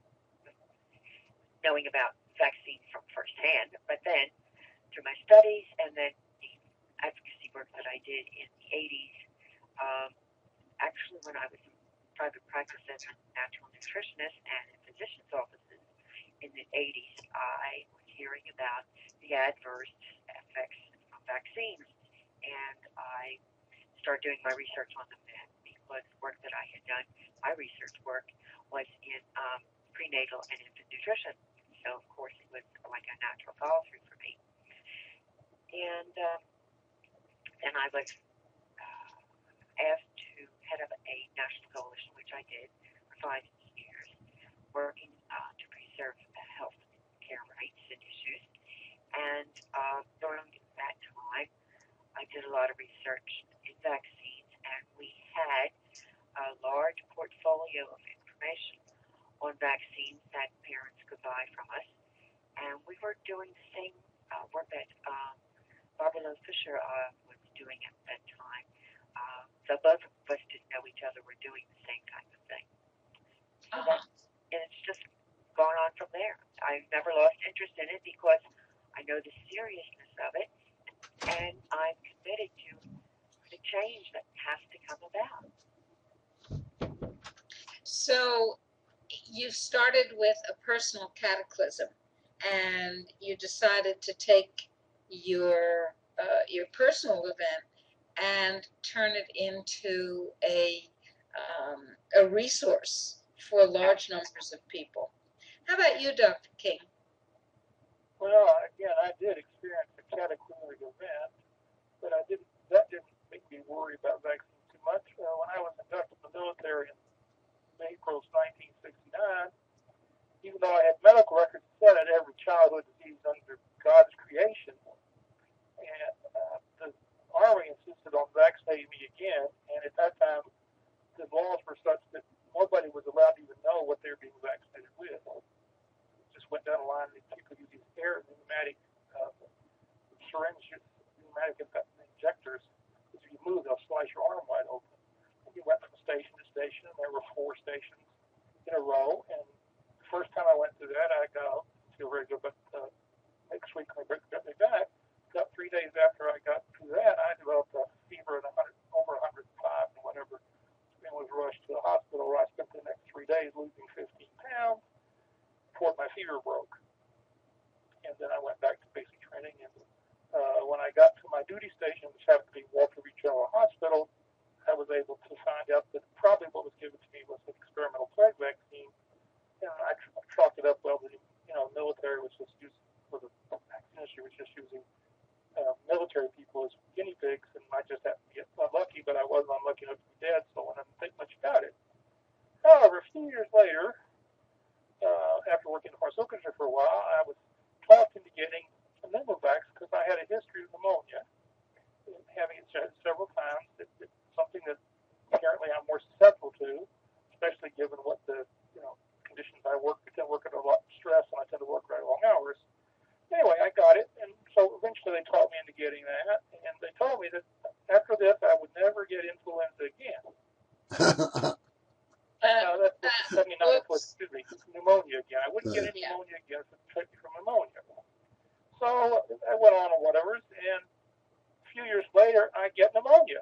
knowing about vaccines from firsthand. But then through my studies and then the advocacy work that I did in the 80s, actually when I was in private practice as a natural nutritionist and in physician's offices in the 80s, I was hearing about the adverse effects of vaccines. And I started doing my research on them then because the work that I had done, my research work, was in prenatal and infant nutrition. So, of course, it was like a natural follow-through for me. And then I was asked to head up a national coalition, which I did for 5 years, working to preserve health care rights and issues. And during that time, I did a lot of research in vaccines, and we had a large portfolio of information on vaccines that parents could buy from us. And we were doing the same work that Barbara Fisher was doing at that time. So both of us didn't know each other were doing the same kind of thing. So and it's just gone on from there. I've never lost interest in it because I know the seriousness of it, and I'm committed to the change that has to come about. So you started with a personal cataclysm, and you decided to take your personal event and turn it into a resource for large numbers of people. How about you, Dr. King? Well, again, I did experience a cataclysmic event, but that didn't make me worry about vaccines too much. When I was inducted in the military in April of 1969, even though I had medical records that said I had every childhood disease under God's creation, and the Army insisted on vaccinating me again, and at that time, the laws were such that nobody was allowed to even know what they were being vaccinated with. It just went down the line, and people used these pneumatic syringes, pneumatic injectors. If you move, they'll slice your arm wide open. And you went from station to station, and there were 4 stations in a row. And the first time I went through that, I got feel very good. But next week, when they got me back, about 3 days after I got through that, I developed a fever at over 105 and whatever, and was rushed to the hospital where I spent the next 3 days losing 15 pounds before my fever broke. And then I went back to basic training. And when I got to my duty station, which happened to be Walter Reed General Hospital, I was able to find out that probably what was given to me was an experimental plague vaccine. And I chalked it up, well, the military was just using, for the vaccine industry was just using military people as guinea pigs, and I just happened to get unlucky, but I wasn't unlucky enough to be dead, so I didn't think much about it. However, a few years later, after working in the pharmaceutical industry for a while, I was talked into getting a pneumovax because I had a history of pneumonia, having it several times. It's something that apparently I'm more susceptible to, especially given what the conditions I work. I tend to work under a lot of stress, and I tend to work very long hours. Anyway, I got it, and so eventually they talked me into getting that, and they told me that after this I would never get influenza again. Pneumonia again. I wouldn't get any pneumonia again. It protect me from So I went on or whatever, and a few years later, I get pneumonia.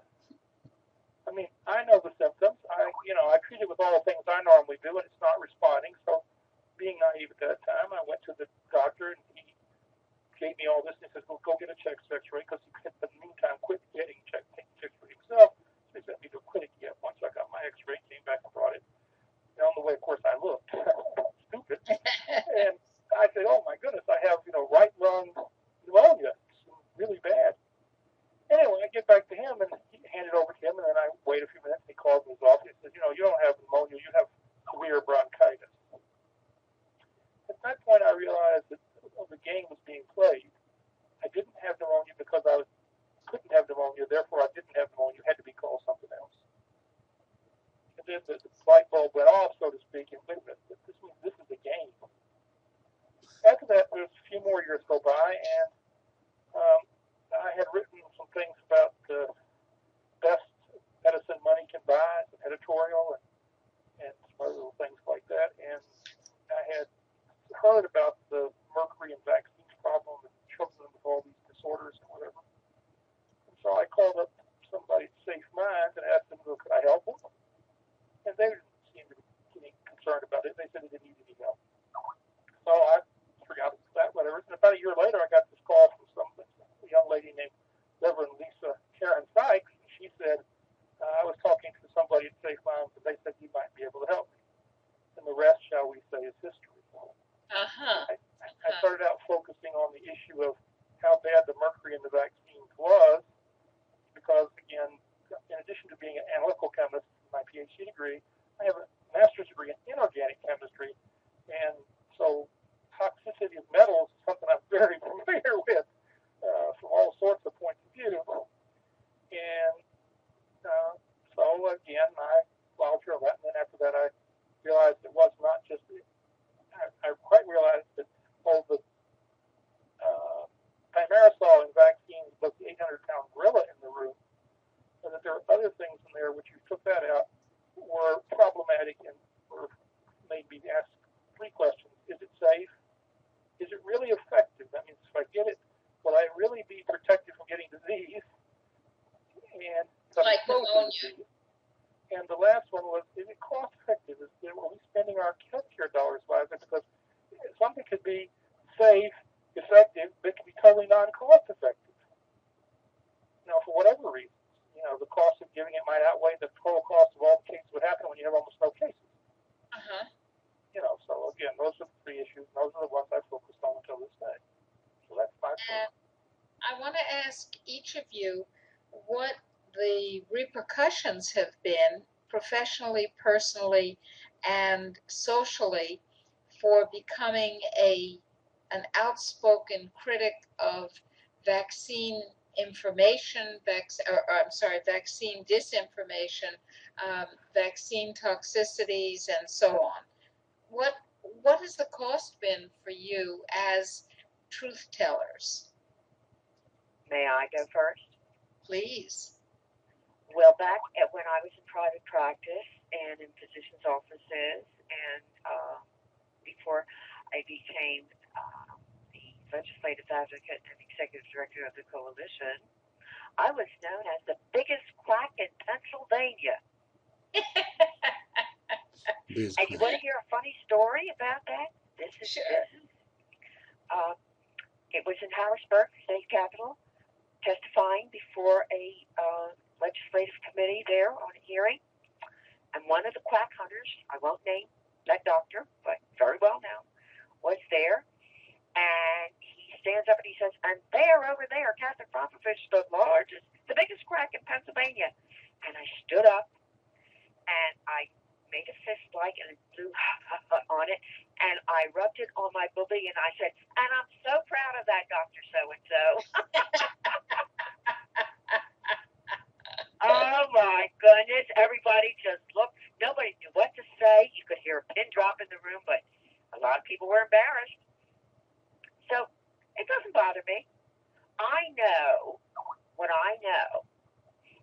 I mean, I know the symptoms. I treat it with all the things I normally do, and it's not responding. So, being naive at that time, I went to the doctor, and he gave me all this, and he said, "Well, go get a chest X-ray," because he could, in the meantime, quit taking chest X-ray himself. So he sent me to a clinic yet. Once I got my X-ray, came back and brought it. And on the way, of course, I looked stupid, and I said, "Oh my goodness, I have right lung pneumonia. It's really bad." Anyway, I get back to him and hand it over to him, and then I wait a few minutes. And he calls me his office. He says, "You don't have pneumonia. You have severe bronchitis." At that point, I realized that the game was being played. I didn't have pneumonia because I couldn't have pneumonia. Therefore, I didn't have pneumonia. It had to be called something else. And then the light bulb went off, so to speak. And wait a minute, this is a game. After that, there's a few more years go by, and I had written some things about the best medicine money can buy, some editorial and some other little things like that. And I had heard about the mercury and vaccines problem and children with all these disorders and whatever. And so I called up somebody at Safe Minds and asked them, could I help them? And they didn't seem to be getting concerned about it. They said they didn't need any help. So I forgot that, whatever. And about a year later, I got this call from a young lady named Reverend Lisa Karen Sykes. And she said, I was talking to somebody at Safe Minds, and they said you might be able to help me. And the rest, shall we say, is history. I started out focusing on the issue of how bad the mercury in the vaccines was, because, again, in addition to being an analytical chemist, my PhD degree, I have a master's degree in inorganic chemistry, and so toxicity of metals is something I'm very familiar with from all sorts of points of view. And so, again, I volunteered on that, and then after that I realized it was not just, I quite realized that all the thimerosal in vaccines was the 800-pound gorilla in the room, and that there are other things in there which you took that out were problematic and made me ask three questions. Is it safe? Is it really effective? That means if I get it, will I really be protected from getting disease? And like pneumonia. And the last one was, is it cost effective? Are we spending our healthcare dollars wisely? Because something could be safe, effective, but it can be totally non-cost effective. For whatever reason, the cost of giving it might outweigh the total cost of all the cases would happen when you have almost no cases. So again, those are the three issues, and those are the ones I focused on until this day. So that's my point. I want to ask each of you what the repercussions have been professionally, personally, and socially for becoming an outspoken critic of vaccine information, vaccine disinformation, vaccine toxicities, and so on. What has the cost been for you as truth tellers? May I go first? Please. Well, back when I was in private practice and in physicians' offices, and before I became the legislative advocate and executive director of the coalition, I was known as the biggest quack in Pennsylvania. And you want to hear a funny story about that? It was in Harrisburg, state capital, testifying before a legislative committee there on a hearing. And one of the quack hunters, I won't name that doctor, but very well known, was there. And he stands up and he says, and there, over there, Catherine Frompovich, the biggest quack in Pennsylvania. And I stood up and I made a fist like and blew on it, and I rubbed it on my booby, and I said, and I'm so proud of that, Dr. So-and-so. Oh, my goodness. Everybody just looked. Nobody knew what to say. You could hear a pin drop in the room, but a lot of people were embarrassed. So it doesn't bother me. I know what I know,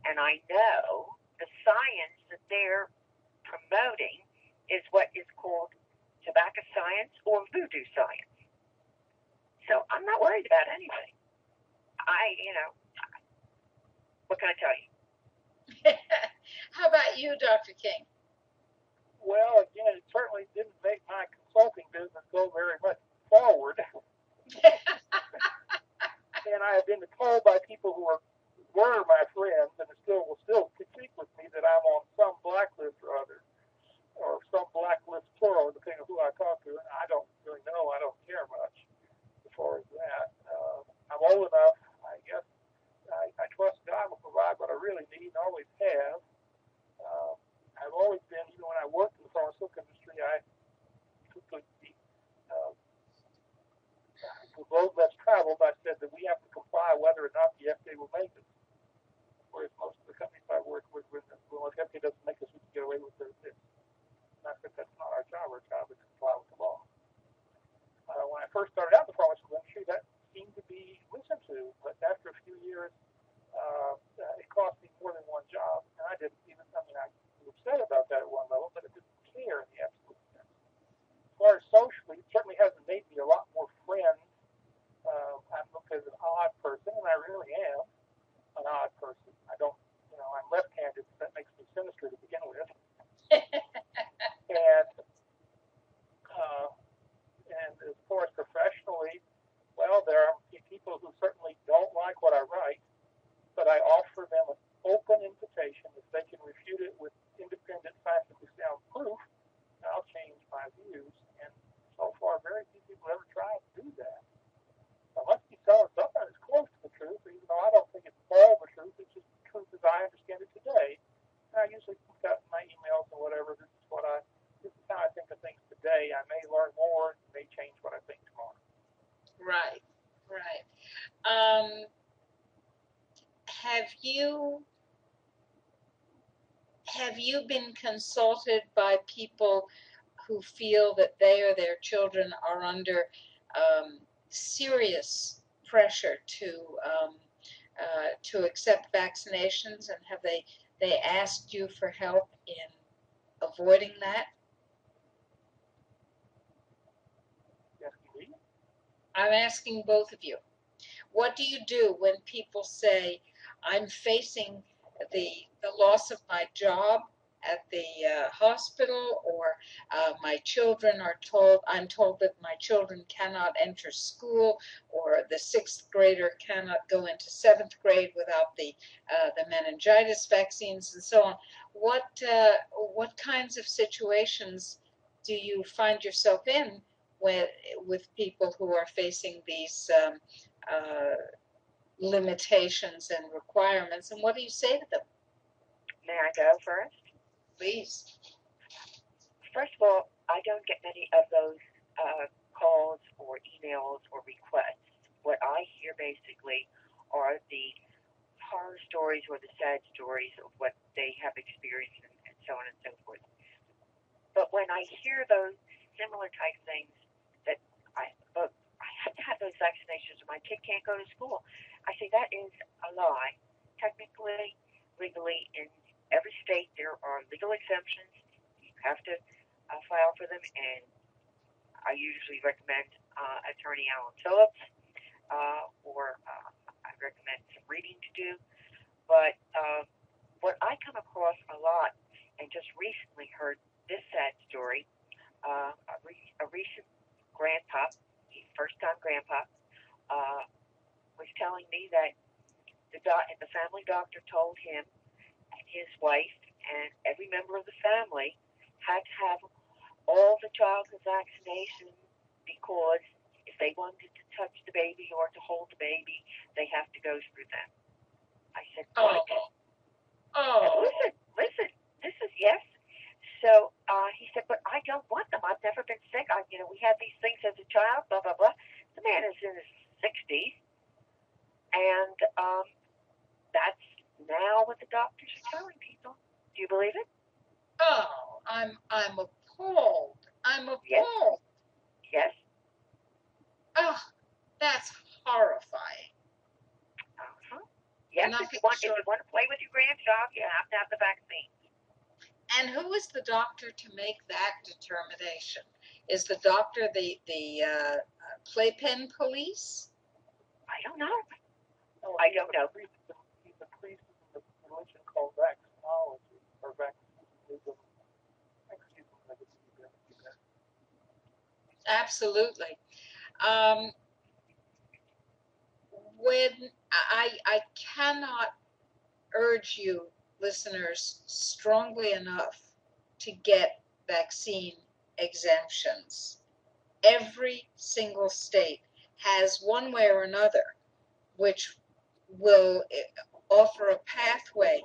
and I know the science that they're promoting is what is called tobacco science or voodoo science. So I'm not worried worried about anything. What can I tell you? How about you, Dr. King? Well, again, it certainly didn't make my consulting business go very much forward. And I have been told by people who were my friends and will still critique with me that I'm on some blacklist or other, or some blacklist plural, depending on who I talk to. And I don't really know. I don't care much as far as that. I'm old enough, I guess. I trust God will provide what I really need and always have. I've always been, even when I worked in the pharmaceutical industry, I took the road less traveled. I said that we have to comply whether or not the FDA will make it. Whereas most of the companies I work with, well, if the FDA doesn't make us, we can get away with it. Not that that's not our job. Our job is to comply with the law. When I first started out in the pharmaceutical industry, that seemed to be listened to. But after a few years, it cost me more than one job. And I didn't even, I was upset about that at one level, but I didn't care in the absolute sense. As far as socially, it certainly hasn't made me a lot more friends. I'm looked as an odd person, and I really am an odd person. I don't, I'm left-handed, so that makes me sinister to begin with. And as far as professionally, well, there are people who certainly don't like what I write, but I offer them an open invitation. If they can refute it with independent, scientifically sound proof, I'll change my views. And so far, very few people ever try to do that. I must be telling something that's close to the truth, even though I don't think it's all the truth. It's just the truth as I understand it today. And I usually put that in my emails or whatever. This is how I think of things today. I may learn more, and may change what I think tomorrow. Right. Have you been consulted by people who feel that they or their children are under serious pressure to accept vaccinations, and have they asked you for help in avoiding that? Yes, me? I'm asking both of you. What do you do when people say, I'm facing the loss of my job at the hospital, or my children are I'm told that my children cannot enter school, or the 6th grader cannot go into 7th grade without the meningitis vaccines and so on. What kinds of situations do you find yourself in with people who are facing these limitations and requirements, and what do you say to them? May I go first? Please. First of all, I don't get many of those calls or emails or requests. What I hear basically are the horror stories or the sad stories of what they have experienced and so on and so forth. But when I hear those similar type things, that I have to have those vaccinations or my kid can't go to school, I say that is a lie. Technically, legally, in every state there are legal exemptions. You have to file for them, and I usually recommend Attorney Alan Phillips, or I recommend some reading to do. But what I come across a lot, and just recently heard this sad story, a recent grandpa, first-time grandpa, was telling me that the family doctor told him and his wife and every member of the family had to have all the childhood vaccinations, because if they wanted to touch the baby or to hold the baby, they have to go through them. I said, what? Oh. Listen, this is yes. So he said, but I don't want them. I've never been sick. We had these things as a child, blah, blah, blah. The man is in his 60s, and that's now what the doctors are telling people. Do you believe it? Oh, I'm appalled. I'm appalled. Yes. Oh, that's horrifying. Yes, if you want to play with your grandchild, you have to have the vaccine. And who is the doctor to make that determination? Is the doctor the playpen police? I don't know. No, I don't know. He's a priest in the religion called vaccinology, or vaccinism. Absolutely. Um, when I cannot urge you, listeners, strongly enough to get vaccine exemptions. Every single state has one way or another which will offer a pathway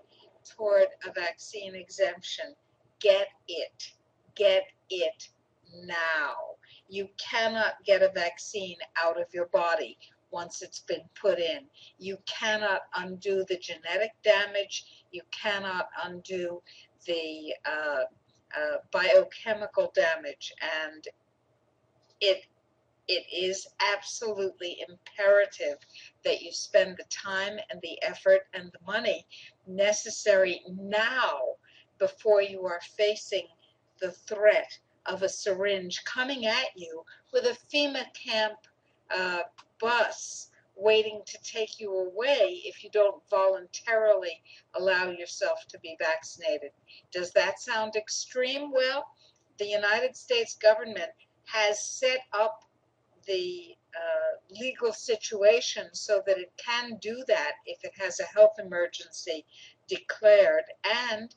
toward a vaccine exemption. Get it. Get it now. You cannot get a vaccine out of your body once it's been put in. You cannot undo the genetic damage. You cannot undo the biochemical damage. And it is absolutely imperative that you spend the time and the effort and the money necessary now before you are facing the threat of a syringe coming at you with a FEMA camp uh, bus waiting to take you away if you don't voluntarily allow yourself to be vaccinated. Does that sound extreme? Well, the United States government has set up the legal situation so that it can do that if it has a health emergency declared. And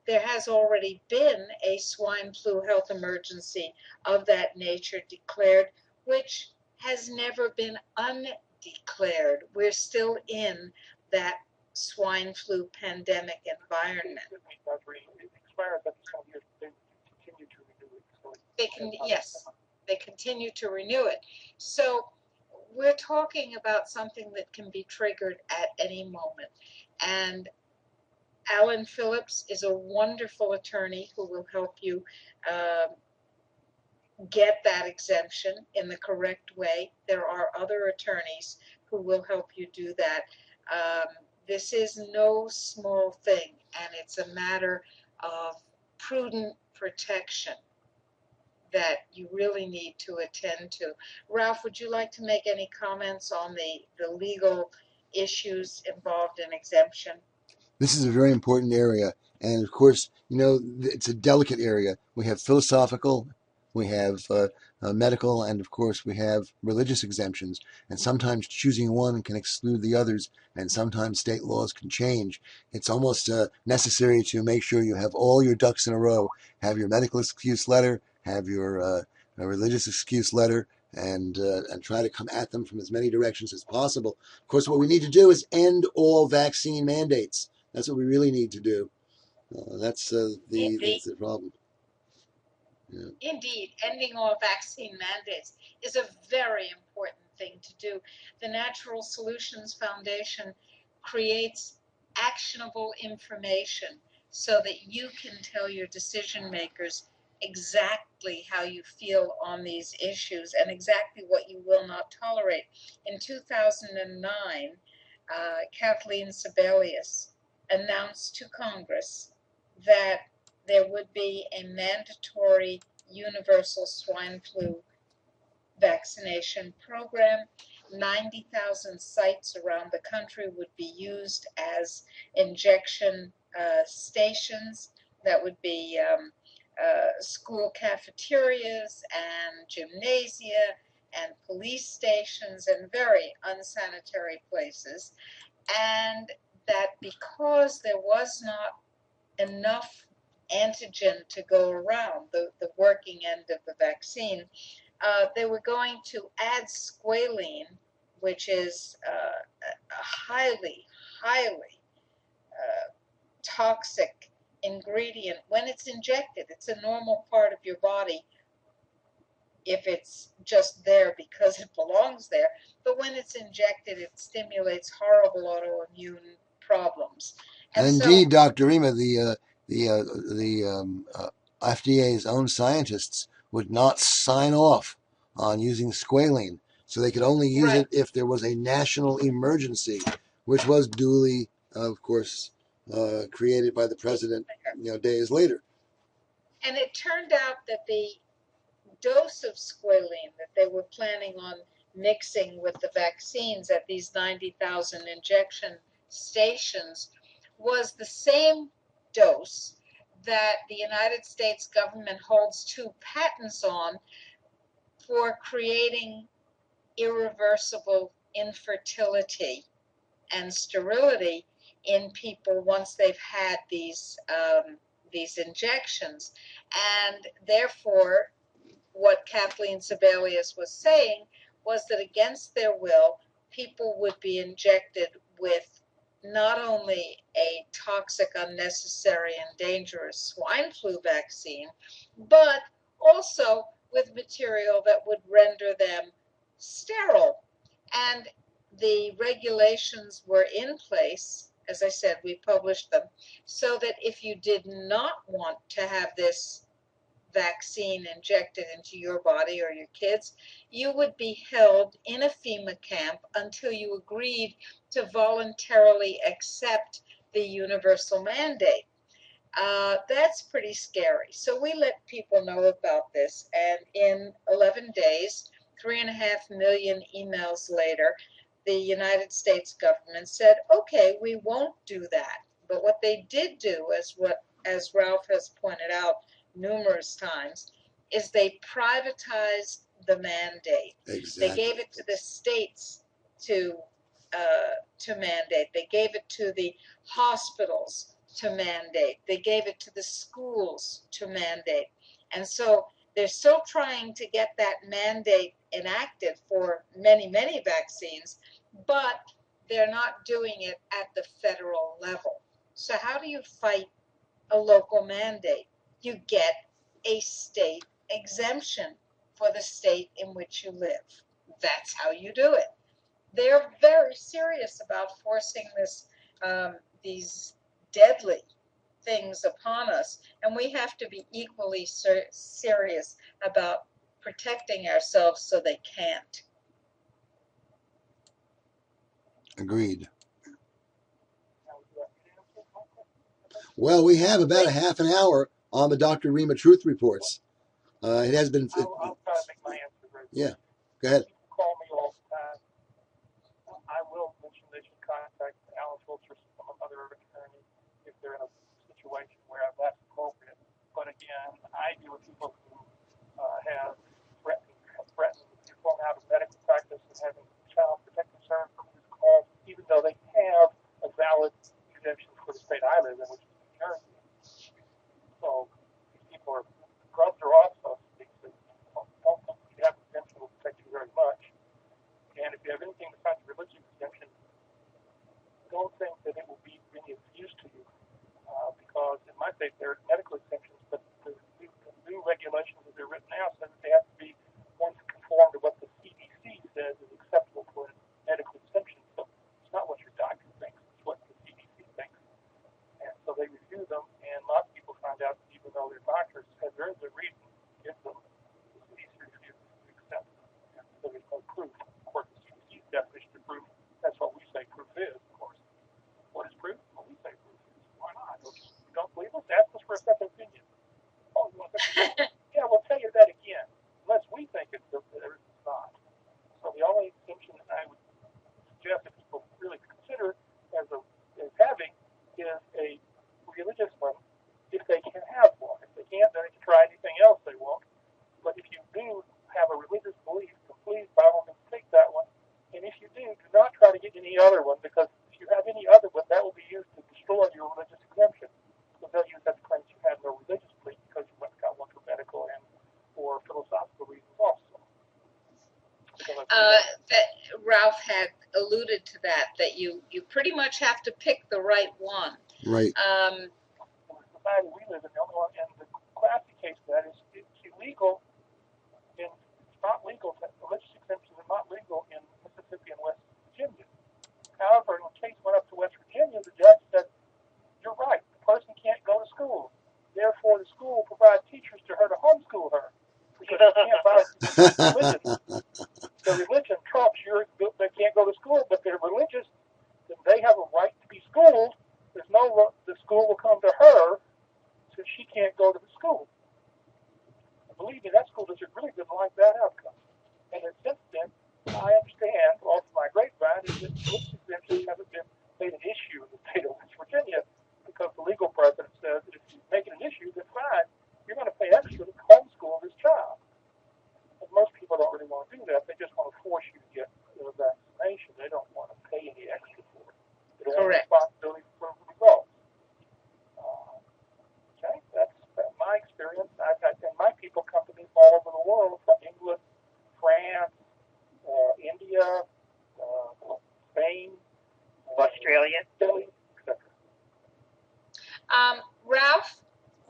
there has already been a swine flu health emergency of that nature declared, which has never been undeclared. We're still in that swine flu pandemic environment. It expires after some years, but they continue to renew it. So They can, yes, they continue to renew it. So we're talking about something that can be triggered at any moment. And Alan Phillips is a wonderful attorney who will help you get that exemption in the correct way. There are other attorneys who will help you do that. This is no small thing, and it's a matter of prudent protection that you really need to attend to. Ralph, would you like to make any comments on the legal issues involved in exemption? This is a very important area. And of course, it's a delicate area. We have philosophical, we have medical, and of course, we have religious exemptions. And sometimes choosing one can exclude the others, and sometimes state laws can change. It's almost necessary to make sure you have all your ducks in a row. Have your medical excuse letter, have your religious excuse letter, and try to come at them from as many directions as possible. Of course, what we need to do is end all vaccine mandates. That's what we really need to do. That's the problem. Yeah. Indeed, ending all vaccine mandates is a very important thing to do. The Natural Solutions Foundation creates actionable information so that you can tell your decision makers exactly how you feel on these issues and exactly what you will not tolerate. In 2009, Kathleen Sebelius announced to Congress that there would be a mandatory universal swine flu vaccination program. 90,000 sites around the country would be used as injection stations. That would be school cafeterias and gymnasia and police stations and very unsanitary places. And that because there was not enough antigen to go around, the working end of the vaccine, they were going to add squalene, which is a highly, highly toxic ingredient when it's injected. It's a normal part of your body if it's just there because it belongs there. But when it's injected, it stimulates horrible autoimmune problems. And indeed, Dr. Rima, the FDA's own scientists would not sign off on using squalene, so they could only use it if there was a national emergency, which was duly, of course, created by the president, days later. And it turned out that the dose of squalene that they were planning on mixing with the vaccines at these 90,000 injection stations was the same dose that the United States government holds 2 patents on for creating irreversible infertility and sterility in people once they've had these injections. And therefore, what Kathleen Sebelius was saying was that against their will, people would be injected with not only a toxic, unnecessary, and dangerous swine flu vaccine, but also with material that would render them sterile. And the regulations were in place. As I said, we published them, so that if you did not want to have this vaccine injected into your body or your kids, you would be held in a FEMA camp until you agreed to voluntarily accept the universal mandate. That's pretty scary. So we let people know about this, and in 11 days, 3.5 million emails later, the United States government said, okay, we won't do that. But what they did do, as Ralph has pointed out numerous times, is they privatized the mandate. Exactly. They gave it to the states to mandate. They gave it to the hospitals to mandate. They gave it to the schools to mandate. And so they're still trying to get that mandate enacted for many, many vaccines, but they're not doing it at the federal level. So how do you fight a local mandate? You get a state exemption for the state in which you live. That's how you do it. They're very serious about forcing these deadly things upon us, and we have to be equally serious about protecting ourselves so they can't. Agreed. Well, we have about a half an hour on the Dr. Rima Truth Reports. It has been. I'll try to make my answer very Yeah, go ahead. People call me all the time. I will mention they should contact Alan Schultz or some other attorney if they're in a situation where that's appropriate. But again, I deal with people who have threatened to perform out of medical practice and having child protective services called, even though they have a valid exemption for the state I live in, which is New Jersey. So these people are gloves are off, so to speak. Don't think you have exemption will protect you very much. And if you have anything besides the religious exemption, don't think that it will be any use to you, because in my state there are medical exemptions, but the new regulations as they're written now say that they have to be ones that conform to what the CDC says is acceptable for a medical exemption. So it's not what your doctor thinks, it's what the CDC thinks. And so they review them, and lots of people find out that even though their doctors have very good reason to give them, the CDC refuses to accept them. And so there's no proof. Of course, the CDC's definition of proof, that's what we say proof is, of course. What is proof? Well, we say proof is. Why not? You don't believe us? Ask us for a second opinion. Oh, you want a second opinion? Yeah, we'll tell you that again, unless we think it's not. So the only exemption that I would suggest that people really consider as having is a religious one, if they can have one. If they can't, then they can try anything else they want. But if you do have a religious belief, then please by all means take that one. And if you do not try to get any other one, because if you have any other one, that will be used to destroy your religious exemption. So they'll use that to claim you have no religious belief because you went and got one for medical and or philosophical reasons also. Ralph had alluded to that you pretty much have to pick the right one. Right. In the society we live in, the only one, and the classic case of that is it's illegal. It's not legal. Religious exemptions are not legal in Mississippi and West Virginia. However, when the case went up to West Virginia, the judge said, "You're right. The person can't go to school. Therefore, the school will provide teachers to her to homeschool her because they can't buy religion. Their religion trumps they can't go to school, but they're religious. Then they have a right to be schooled. The school will come to her, so she can't go to the school." And believe me, that school district really didn't like that outcome. And since then, I understand, off my grapevine, is that religious exemptions haven't been made an issue in the state of West Virginia because the legal precedent says that if you make it an issue, then fine, you're going to pay extra to homeschool this child. But most people don't really want to do that. They just want to force you to get the vaccination. They don't want to pay any extra for it. They don't have Correct. responsibility for the results. Okay, that's my experience. And my people come to me from all over the world, from England, France, India, Spain, Australia. Italy, etc. Ralph,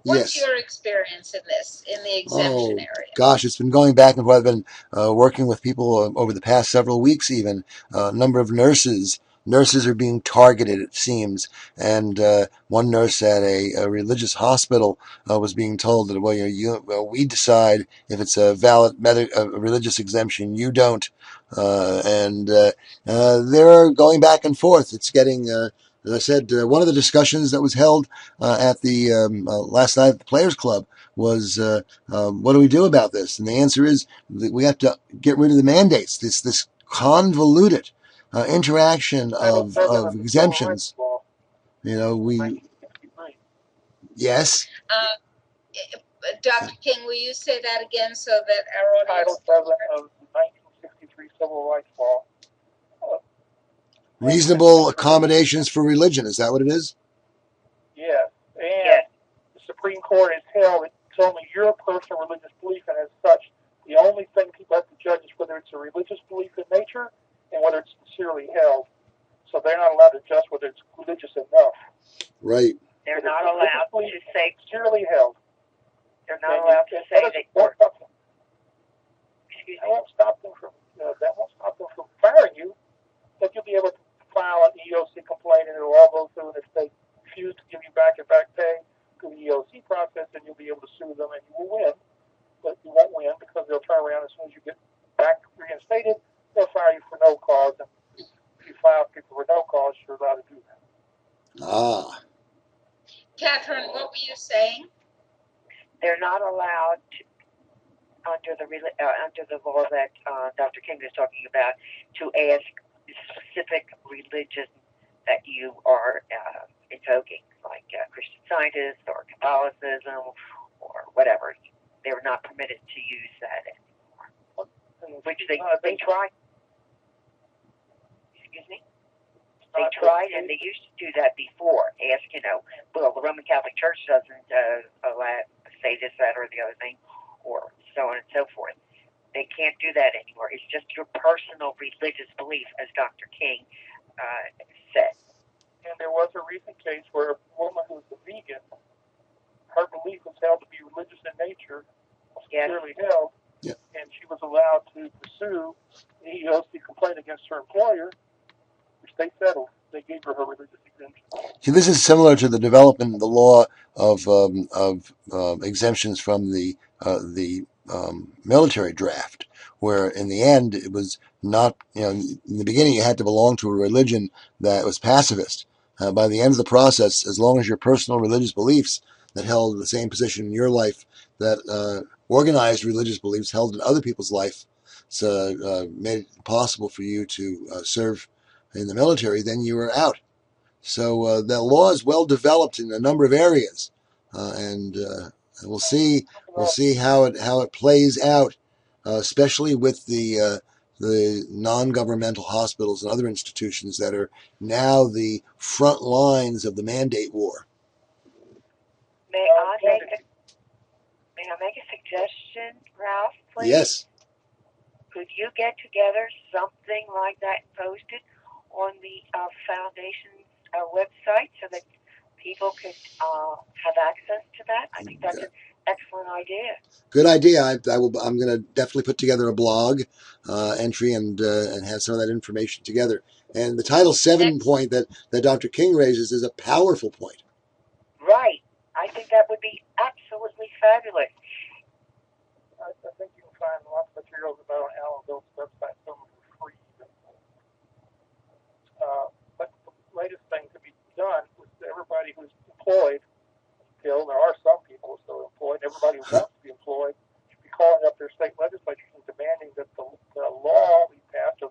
what's Yes. your experience in this, in the exemption area? Gosh, it's been going back and forth. I've been working with people over the past several weeks, even a number of nurses. Nurses are being targeted, it seems. And one nurse at a religious hospital was being told that, we decide if it's a valid religious exemption. You don't. They're going back and forth. It's getting, as I said, one of the discussions that was held at the last night at the Players Club was what do we do about this? And the answer is that we have to get rid of the mandates. This convoluted interaction of exemptions. You know, yes. Dr. King, will you say that again so that our audience Title 7 of the 1963 Civil Rights Law. Reasonable accommodations for religion. Is that what it is? Yes. And the Supreme Court has held it's only your personal religious belief, and as such, the only thing people have to judge is whether it's a religious belief in nature and whether it's sincerely held. So they're not allowed to judge whether it's religious enough. Right. They're not allowed to say sincerely held. They're not allowed to say that. Excuse me. That won't stop them from firing you, but you'll be able to file an EEOC complaint, and it'll all go through. And if they refuse to give you back your back pay through the EEOC process, then you'll be able to sue them, and you will win. But you won't win because they'll turn around as soon as you get back reinstated, they'll fire you for no cause. And if you file people for no cause, you're allowed to do that. Catherine, what were you saying? They're not allowed to, under the law that Dr. King is talking about, to ask specific religion that you are invoking, like Christian Scientists or Catholicism or whatever. They're not permitted to use that anymore, which they tried. Excuse me. They tried, and they used to do that before. Ask, well, the Roman Catholic Church doesn't allow say this, that, or the other thing, or so on and so forth. They can't do that anymore. It's just your personal religious belief, as Dr. King said. And there was a recent case where a woman who was a vegan, her belief was held to be religious in nature, sincerely held, and she was allowed to pursue the EEOC complaint against her employer, which they settled. They gave her religious exemption. See, this is similar to the development of the law of exemptions from the military draft, where in the end it was not, in the beginning you had to belong to a religion that was pacifist. By the end of the process, as long as your personal religious beliefs that held the same position in your life that organized religious beliefs held in other people's life, so made it possible for you to serve in the military, then you were out. So the law is well developed in a number of areas, and we'll see how it plays out, especially with the non-governmental hospitals and other institutions that are now the front lines of the mandate war. May I make a suggestion, Ralph, please? Yes. Could you get together something like that and post it on the foundation's website so that people could have access to that? I think that's an excellent idea. Good idea. I'm going to definitely put together a blog entry and have some of that information together. And the Title VII point that Dr. King raises is a powerful point. Right. I think that would be absolutely fabulous. I think you can find lots of materials about it on Alan Bill's website, some of them are free. But the latest thing to be done with everybody who's employed, still, there are some people still employed, everybody who wants to be employed should be calling up their state legislatures and demanding that the law be passed, or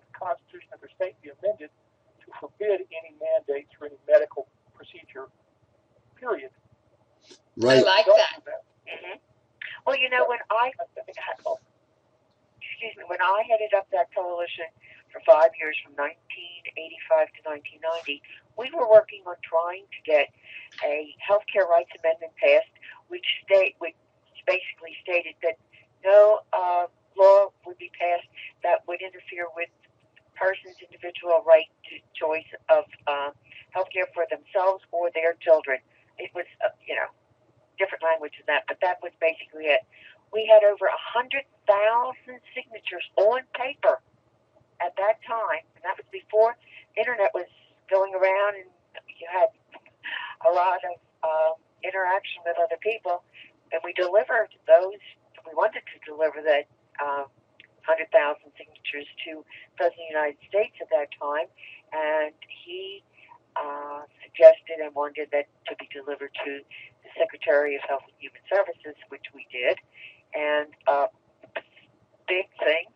Right. I like that. Hmm. Well, you know, when I headed up that coalition for 5 years, from 1985 to 1990, we were working on trying to get a healthcare rights amendment passed, which basically stated that no law would be passed that would interfere with person's individual right to choice of healthcare for themselves or their children. It was, different language than that, but that was basically it. We had over 100,000 signatures on paper at that time, and that was before internet was going around and you had a lot of interaction with other people. And we delivered those. We wanted to deliver that 100,000 signatures to the President of the United States at that time, and he suggested and wanted that to be delivered to the Secretary of Health and Human Services, which we did. And big thing,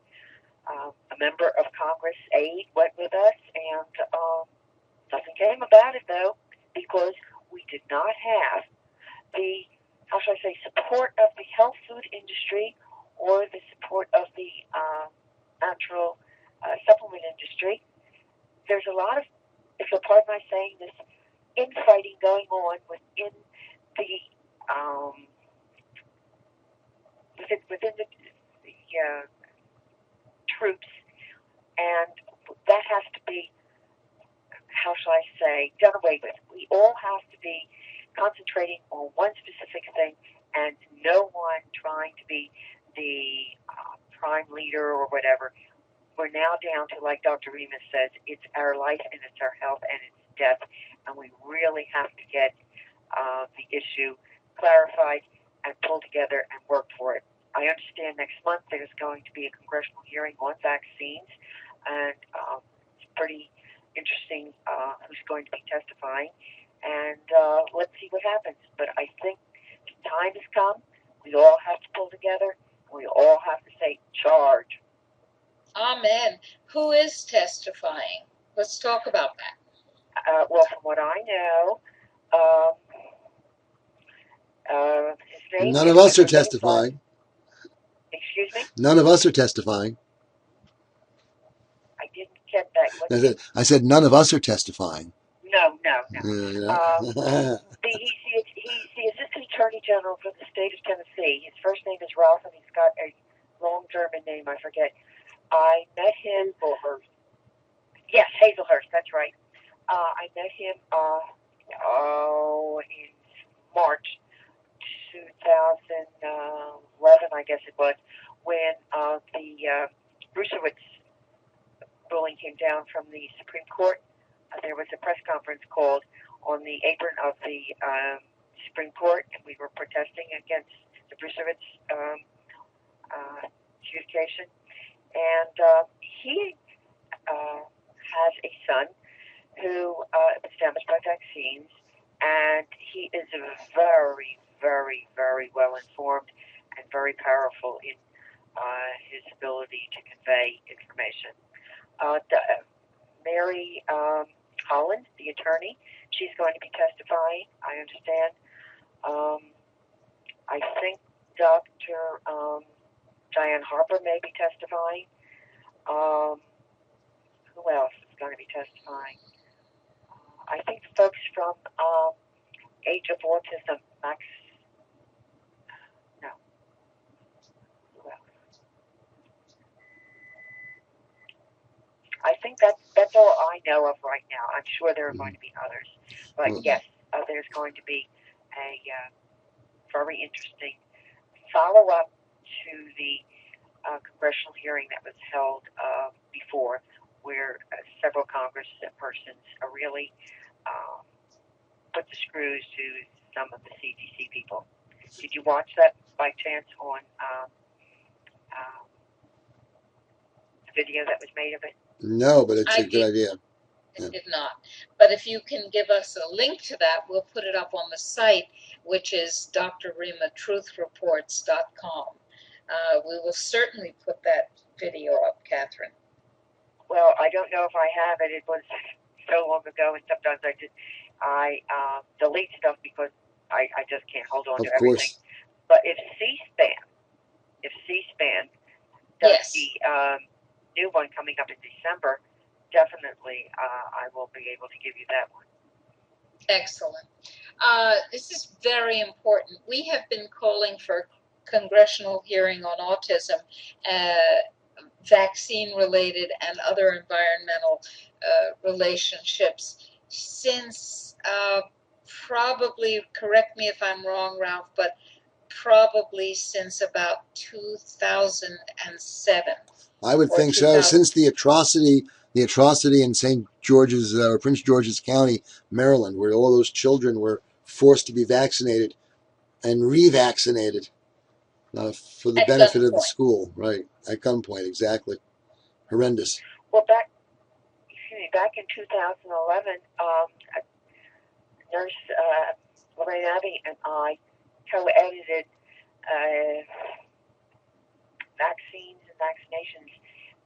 a member of Congress aide went with us, and nothing came about it though, because we did not have the, how should I say, support of the health food industry or the support of the natural supplement industry. There's a lot of, if you'll pardon my saying this, infighting going on within the within the troops, and that has to be, how shall I say, done away with. We all have to be concentrating on one specific thing, and no one trying to be the prime leader or whatever. We're now down to, like Dr. Rima says, it's our life and it's our health and it's death, and we really have to get the issue clarified and pulled together and work for it. I understand next month there's going to be a congressional hearing on vaccines, and it's pretty interesting who's going to be testifying, and let's see what happens. But I think the time has come. We all have to pull together, and we all have to say, charge. Amen. Who is testifying? Let's talk about that. Well, from what I know, his name None of us are testifying. Excuse me? None of us are testifying. I didn't get that. I said none of us are testifying. No. Yeah. He's the Assistant Attorney General for the state of Tennessee. His first name is Ralph, and he's got a long German name, I forget. I met him. Hazelhurst. Yes, Hazelhurst, that's right. I met him in March 2011, I guess it was, when the Brucewitz ruling came down from the Supreme Court. There was a press conference called on the apron of the Supreme Court, and we were protesting against the Brucewitz adjudication. And he has a son who was damaged by vaccines, and he is very, very, very well informed and very powerful in his ability to convey information. Mary Holland, the attorney, she's going to be testifying, I understand. I think Dr. Diane Harper may be testifying. Who else is going to be testifying? I think the folks from Age of Autism, Max. No. Who else? I think that's all I know of right now. I'm sure there are going to be others, but yes, there's going to be a very interesting follow-up to the congressional hearing that was held before, where several congresspersons really put the screws to some of the CDC people. Did you watch that by chance on the video that was made of it? No, but it's a good idea. I did not. But if you can give us a link to that, we'll put it up on the site, which is drrimatruthreports.com. We will certainly put that video up, Catherine. Well, I don't know if I have it. It was so long ago, and sometimes I delete stuff because I just can't hold on to Of everything. course. But if C-SPAN does Yes. the new one coming up in December, definitely I will be able to give you that one. Excellent. This is very important. We have been calling for congressional hearing on autism, vaccine-related and other environmental relationships since probably, correct me if I'm wrong, Ralph, but probably since about 2007 I would or think so. 2000. Since the atrocity in St. George's or Prince George's County, Maryland, where all those children were forced to be vaccinated and revaccinated for the At benefit of the gunpoint. school, right? At gunpoint, exactly. Horrendous. Well, back in 2011, Nurse Lorraine Abbey and I co-edited Vaccines and Vaccinations,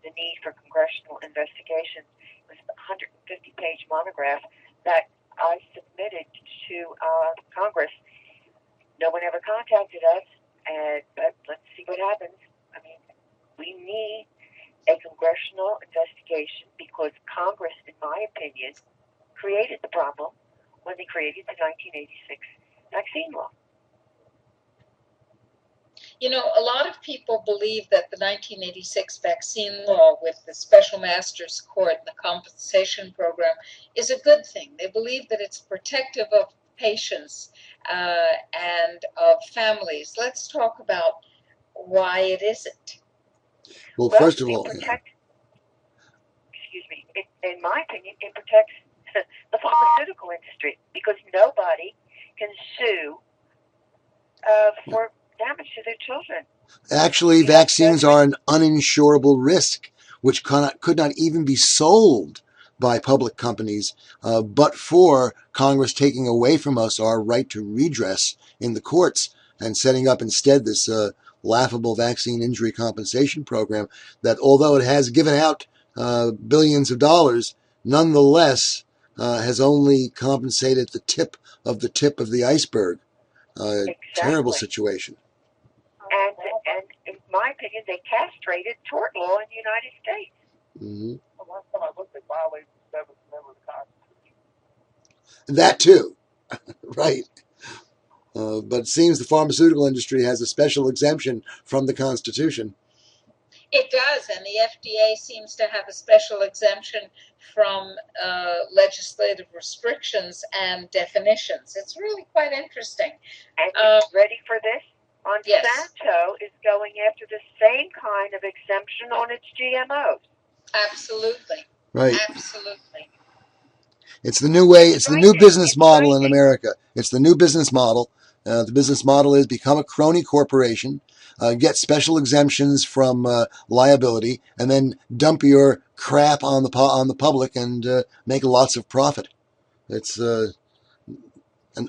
the Need for Congressional Investigation. It was a 150-page monograph that I submitted to Congress. No one ever contacted us, but let's see what happens. I mean, we need a congressional investigation because Congress, in my opinion, created the problem when they created the 1986 vaccine law. You know, a lot of people believe that the 1986 vaccine law with the special master's court and the compensation program is a good thing. They believe that it's protective of patients and of families. Let's talk about why it isn't. Well, first of It all, protects, excuse me, in my opinion, it protects the pharmaceutical industry because nobody can sue for damage to their children. actually, vaccines are an uninsurable risk, which could not even be sold by public companies, but for Congress taking away from us our right to redress in the courts and setting up instead this laughable vaccine injury compensation program that, although it has given out billions of dollars, nonetheless has only compensated the tip of the iceberg. Exactly. Terrible situation. And in my opinion, they castrated tort law in the United States. Mm-hmm. The last time I looked, they violated the 7th Amendment of the Constitution. That too, right. But it seems the pharmaceutical industry has a special exemption from the Constitution. It does, and the FDA seems to have a special exemption from legislative restrictions and definitions. It's really quite interesting. And you ready for this? Yes. Monsanto is going after the same kind of exemption on its GMOs. Absolutely. Right. Absolutely. It's the new way. It's the new business model in America. It's the new business model. The business model is become a crony corporation, get special exemptions from liability, and then dump your crap on the public and make lots of profit. It's an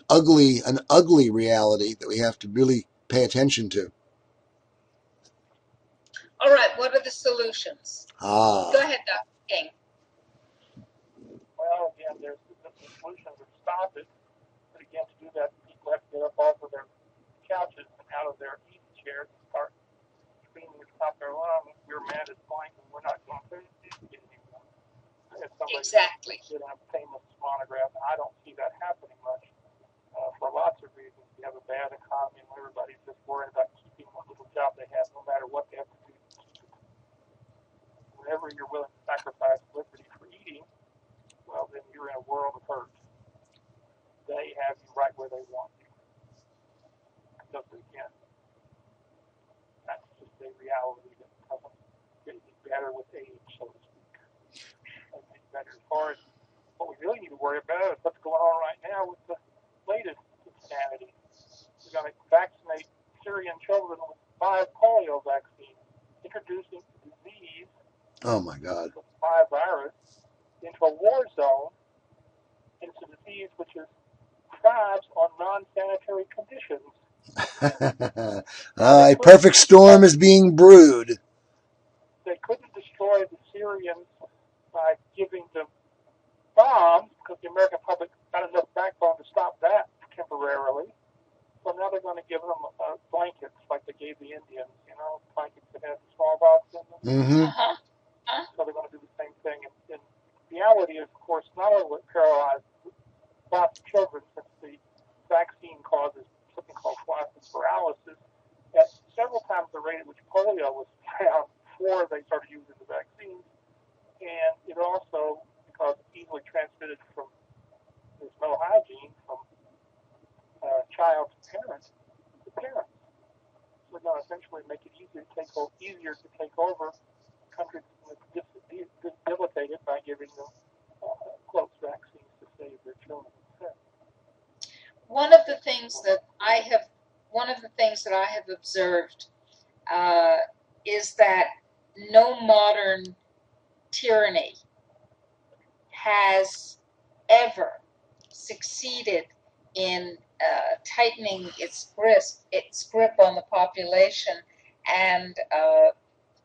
ugly reality that we have to really pay attention to. All right. What are the solutions? Go ahead, Dr. King. Well, again, there's the solution to stop it. But again, to do that, people have to get up off of their couches and out of their easy chairs and start screaming at the top of their lungs, "We're mad at point, and we're not going to do it anymore." If somebody Exactly. did a famous monograph, I don't see that happening much for lots of reasons. We have a bad economy, and everybody's just worried about keeping what little job they have, no matter what they have to do to keep it. Whenever you're willing to sacrifice liberty for eating, well, then you're in a world of hurt. They have you right where they want you. Because, again, that's just a reality that doesn't get any better with age, so to speak. And better. As far as what we really need to worry about is what's going on right now with the latest insanity. We're going to vaccinate Syrian children with 5 polio vaccines, introducing the disease, Oh my God, the 5 virus, into a war zone. It's a disease which is thrives on non-sanitary conditions. A perfect storm is being brewed. They couldn't destroy the Syrians by giving them bombs because the American public got enough backbone to stop that temporarily. give them blankets like they gave the Indians, blankets that had smallpox in them. Mm-hmm. So they're going to do the same thing. And reality is, of course, not only what paralyzed lots of children, since the vaccine causes something called flaccid paralysis, at several times the rate at which polio was found before they started using the vaccines. And it also, because it's easily transmitted from, there's no hygiene from child to parent, So we're going to essentially make it easier to take over countries that's debilitated by giving them close vaccines to save their children. One of the things that I have observed is that no modern tyranny has ever succeeded in tightening its grip on the population and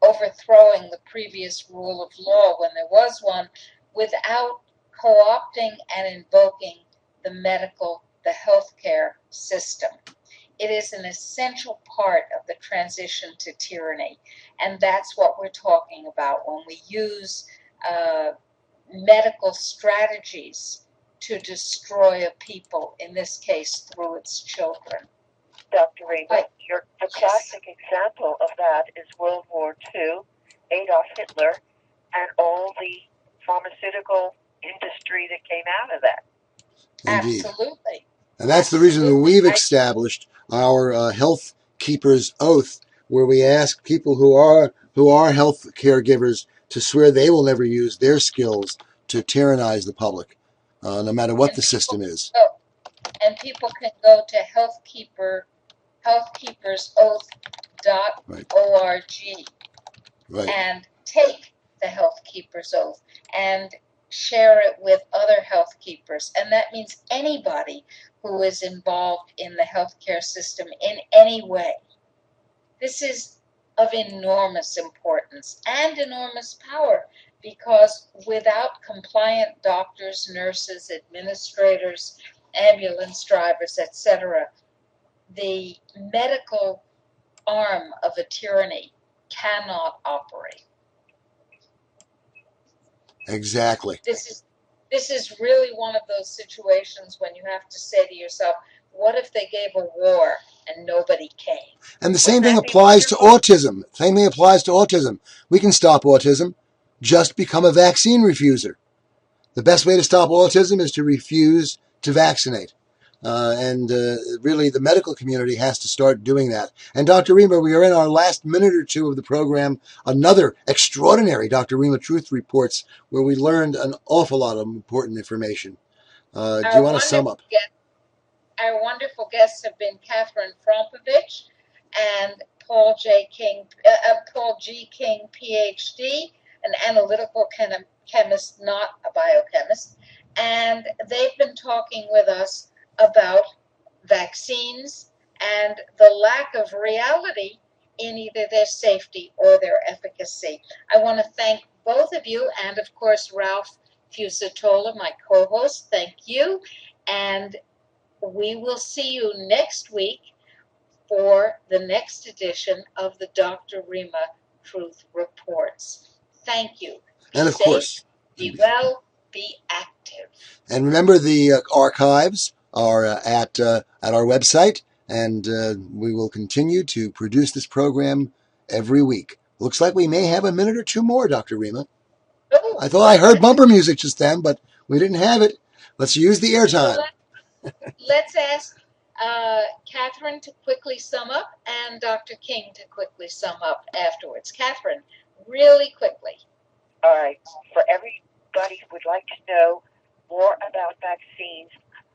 overthrowing the previous rule of law when there was one, without co-opting and invoking the healthcare system. It is an essential part of the transition to tyranny, and that's what we're talking about when we use medical strategies to destroy a people, in this case through its children. Dr. Rima, the classic example of that is World War II, Adolf Hitler, and all the pharmaceutical industry that came out of that. Indeed. Absolutely. And that's the reason that we've established our health keepers oath, where we ask people who are health caregivers to swear they will never use their skills to tyrannize the public, no matter what the system is. And people can go to healthkeepersoath.org and take the Health Keepers Oath and share it with other health keepers. And that means anybody who is involved in the healthcare system in any way. This is of enormous importance and enormous power, because without compliant doctors, nurses, administrators, ambulance drivers, etc., the medical arm of a tyranny cannot operate. Exactly. This is really one of those situations when you have to say to yourself, what if they gave a war and nobody came? And the same thing applies to autism. Same thing applies to autism. We can stop autism. Just become a vaccine refuser. The best way to stop autism is to refuse to vaccinate. And really, the medical community has to start doing that. And Dr. Rima, we are in our last minute or two of the program. Another extraordinary Dr. Rima Truth Reports, where we learned an awful lot of important information. Do you want to sum up? Our wonderful guests have been Catherine Frompovich and Paul G. King, PhD, an analytical chemist, not a biochemist. And they've been talking with us about vaccines and the lack of reality in either their safety or their efficacy. I want to thank both of you, and of course Ralph Fusatola, my co-host. Thank you. And we will see you next week for the next edition of the Dr. Rima Truth Reports. Thank you. And of course, be well, be active. And remember, the archives are at our website, and we will continue to produce this program every week. Looks like we may have a minute or two more, Dr. Rima. Oh, I thought I heard bumper music just then, but we didn't have it. Let's use the airtime. Let's ask Catherine to quickly sum up and Dr. King to quickly sum up afterwards. Catherine, really quickly. All right. For everybody who would like to know more about vaccines,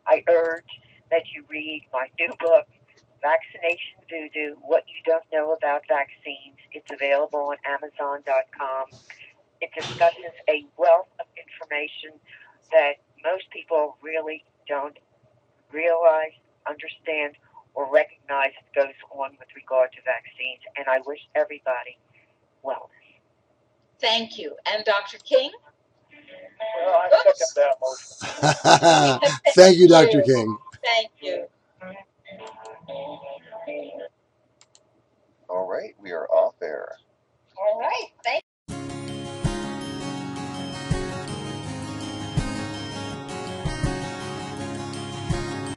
I urge that you read my new book, Vaccination Voodoo, What You Don't Know About Vaccines. It's available on Amazon.com. It discusses a wealth of information that most people really don't realize, understand, or recognize goes on with regard to vaccines. And I wish everybody wellness. Thank you. And Dr. King? Well, I second that motion. Thank you, Dr. King.